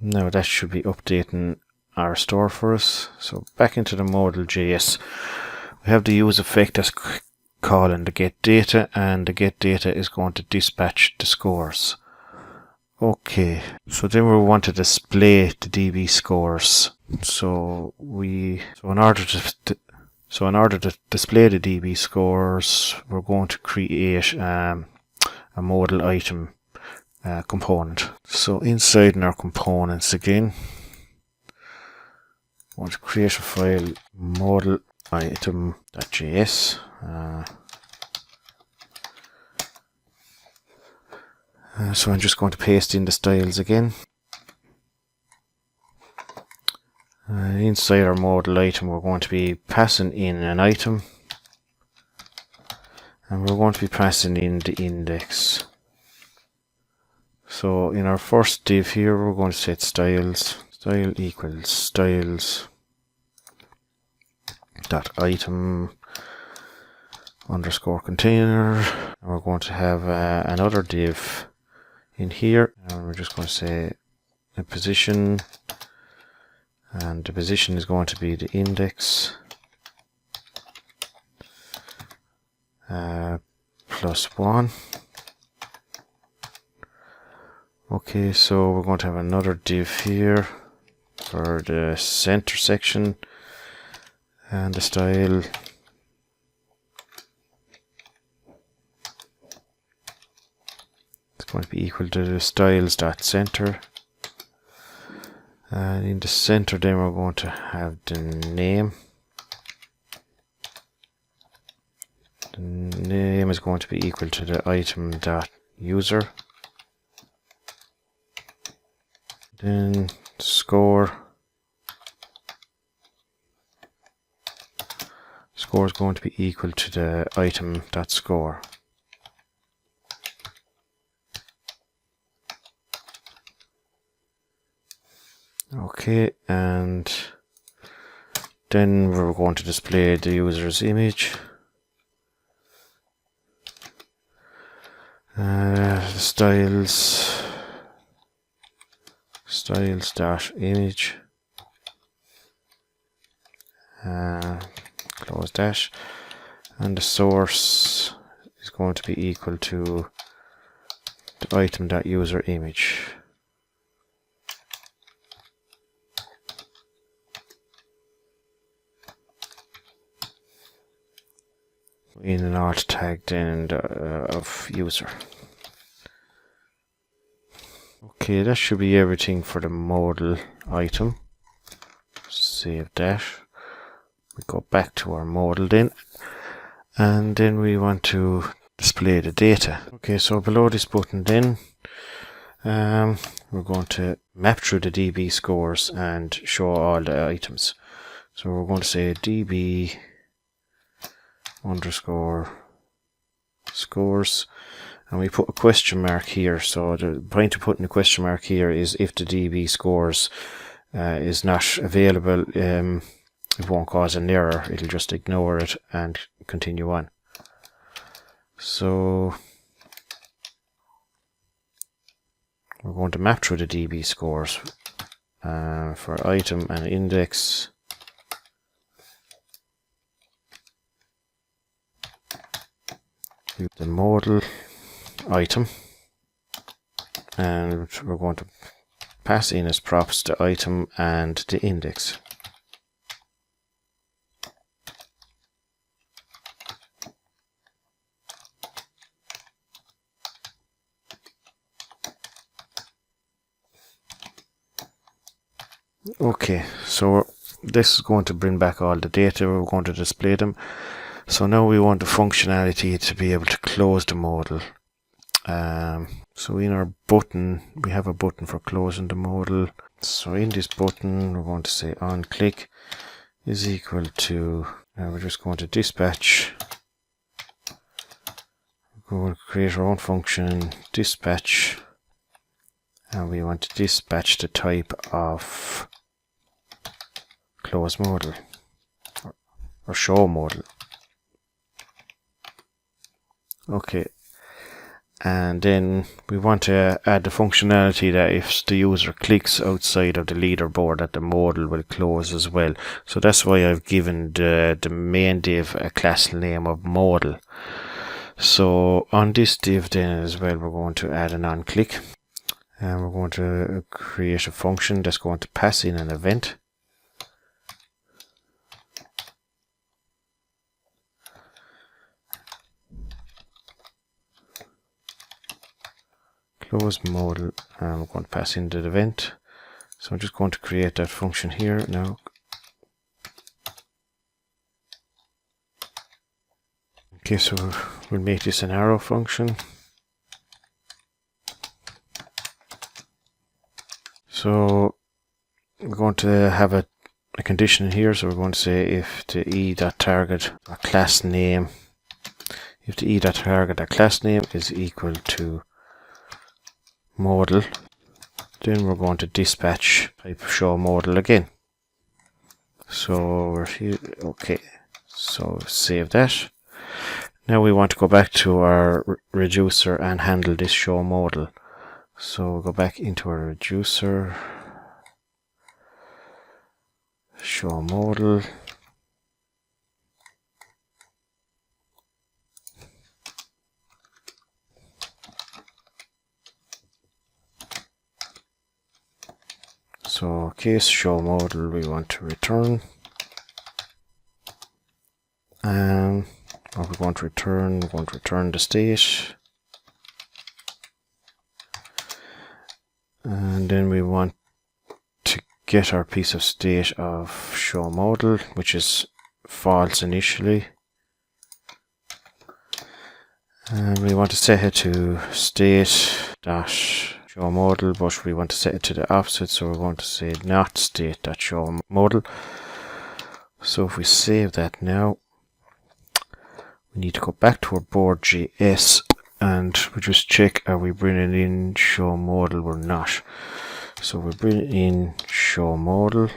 Now that should be updating our store for us. So back into the modal.js, we have the use effect that's calling the get data, and the get data is going to dispatch the scores. Okay, so then we want to display the DB scores. So in order to display the DB scores, we're going to create a modal item component. So inside in our components again, we want to create a file modal item.js. So I'm just going to paste in the styles again. Inside our modal item, we're going to be passing in an item, and we're going to be passing in the index. So in our first div here, we're going to set styles. Style equals styles dot item underscore container. And we're going to have another div in here, and we're just going to say a position, and the position is going to be the index +1. Okay, so we're going to have another div here for the center section, and the style is going to be equal to the styles.center. And in the center then we're going to have the name. The name is going to be equal to the item.user. Then score. Score is going to be equal to the item.score. Okay, and then we're going to display the user's image. Styles.image. Close that. And the source is going to be equal to the item.user_image. In an alt tag then of user. Okay, that should be everything for the modal item. Save that. We go back to our modal then, and then we want to display the data. Okay, so below this button then, we're going to map through the DB scores and show all the items. So we're going to say DB underscore scores, and we put a question mark here. So the point of putting a question mark here is if the DB scores is not available, it won't cause an error, it'll just ignore it and continue on. So we're going to map through the DB scores for item and index. The modal item, and we're going to pass in as props the item and the index. Okay, so this is going to bring back all the data. We're going to display them. So now we want the functionality to be able to close the modal. So in our button, we have a button for closing the modal. So in this button, we're going to say on click is equal to, we're just going to dispatch. We're going to create our own function, dispatch, and we want to dispatch the type of close modal or show modal. Okay, and then we want to add the functionality that if the user clicks outside of the leaderboard, that the modal will close as well. So that's why I've given the main div a class name of modal. So on this div then as well, we're going to add an on click, and we're going to create a function that's going to pass in an event. Close modal, and we're going to pass in the event. So I'm just going to create that function here now. Okay, so we'll make this an arrow function. So we're going to have a condition here. So we're going to say if the e.target or class name, if the e.target or class name is equal to modal, then we're going to dispatch type of show modal again. So we're here. Okay, so save that. Now we want to go back to our reducer and handle this show modal. So we'll go back into our reducer, show modal. So case show modal we want to return, and what we're going to return the state, and then we want to get our piece of state of show modal, which is false initially, and we want to set it to state dash show modal, but we want to set it to the opposite, so we're going to say not state.show modal. So if we save that now, we need to go back to our board.js and we just check, are we bringing in show modal or not. So we bring in show modal,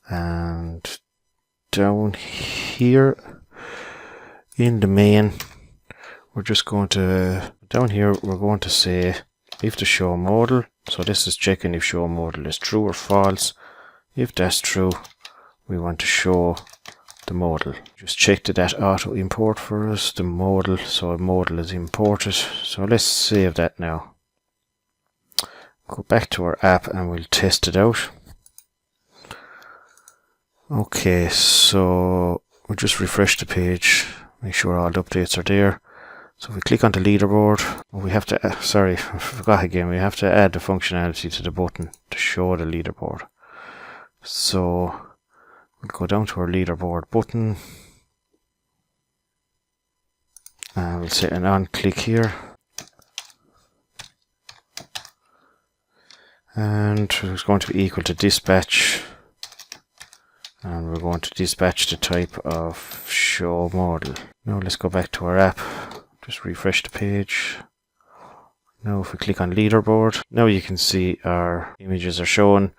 and down here in the main, we're just going to, down here we're going to say if the show modal, so this is checking if show modal is true or false. If that's true, we want to show the modal. Just check that auto import for us, the modal, so a modal is imported. So let's save that now. Go back to our app and we'll test it out. Okay, so we'll just refresh the page, make sure all the updates are there. So if we click on the leaderboard, we have to, sorry, I forgot again, we have to add the functionality to the button to show the leaderboard. So we'll go down to our leaderboard button, and we'll set an on click here, and it's going to be equal to dispatch, and we're going to dispatch the type of show model. Now let's go back to our app, just refresh the page. Now if we click on Leaderboard, now you can see our images are shown.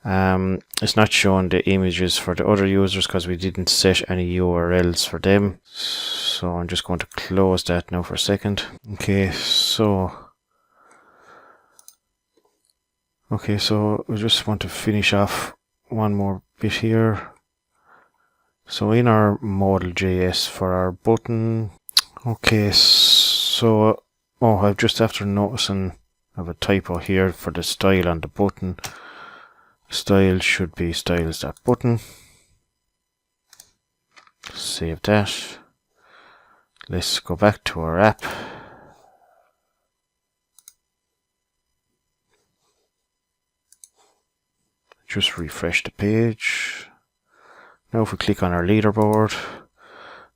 It's not showing the images for the other users because we didn't set any URLs for them. So I'm just going to close that now for a second. Okay, so we just want to finish off one more bit here. So in our model.js for our button, okay, so I've just after noticing I have a typo here for the style on the button. Style should be styles.button. Save that. Let's go back to our app. Just refresh the page. Now if we click on our leaderboard,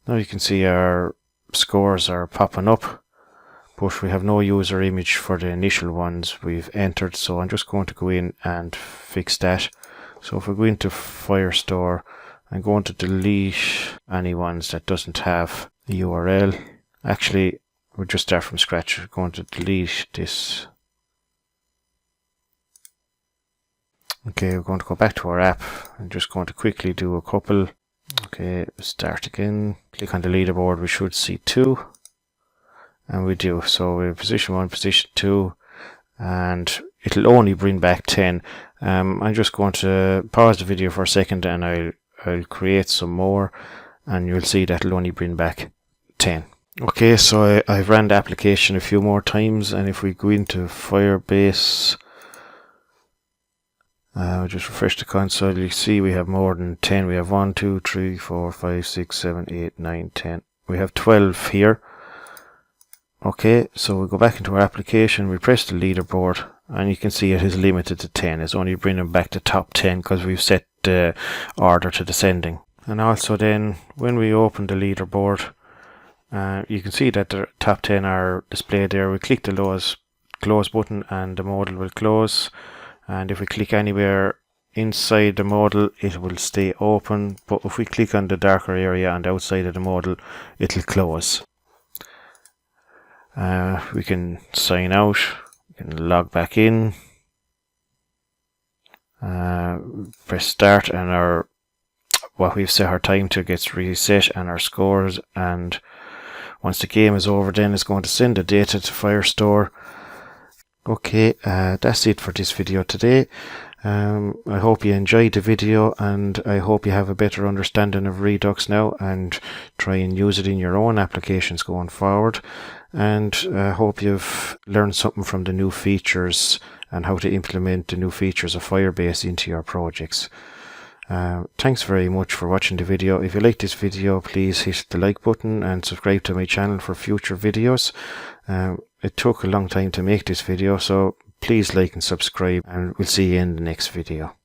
now you can see our scores are popping up, but we have no user image for the initial ones we've entered, so I'm just going to go in and fix that. So if we go into Firestore, I'm going to delete any ones that doesn't have a URL. Actually, we'll just start from scratch. We're going to delete this. Okay, we're going to go back to our app. I'm just going to quickly do a couple. Okay, start again. Click on the leaderboard. We should see 2. And we do. So we're position 1, position 2. And it'll only bring back 10. I'm just going to pause the video for a second and I'll create some more. And you'll see that it'll only bring back 10. Okay, so I've ran the application a few more times. And if we go into Firebase, just refresh the console, you see we have more than 10. We have 1, 2, 3, 4, 5, 6, 7, 8, 9, 10. We have 12 here. Okay, so we go back into our application, we press the leaderboard, and you can see it is limited to 10. It's only bringing back the top 10 because we've set the order to descending. And also then, when we open the leaderboard, you can see that the top 10 are displayed there. We click the close button and the modal will close. And if we click anywhere inside the modal, it will stay open. But if we click on the darker area and outside of the modal, it'll close. We can sign out. We can log back in. Press start, and what we've set our time to gets reset, and our scores. And once the game is over, then it's going to send the data to Firestore. Okay, that's it for this video today. I hope you enjoyed the video, and I hope you have a better understanding of Redux now and try and use it in your own applications going forward. And I hope you've learned something from the new features and how to implement the new features of Firebase into your projects. Thanks very much for watching the video. If you like this video, please hit the like button and subscribe to my channel for future videos. It took a long time to make this video, so please like and subscribe, and we'll see you in the next video.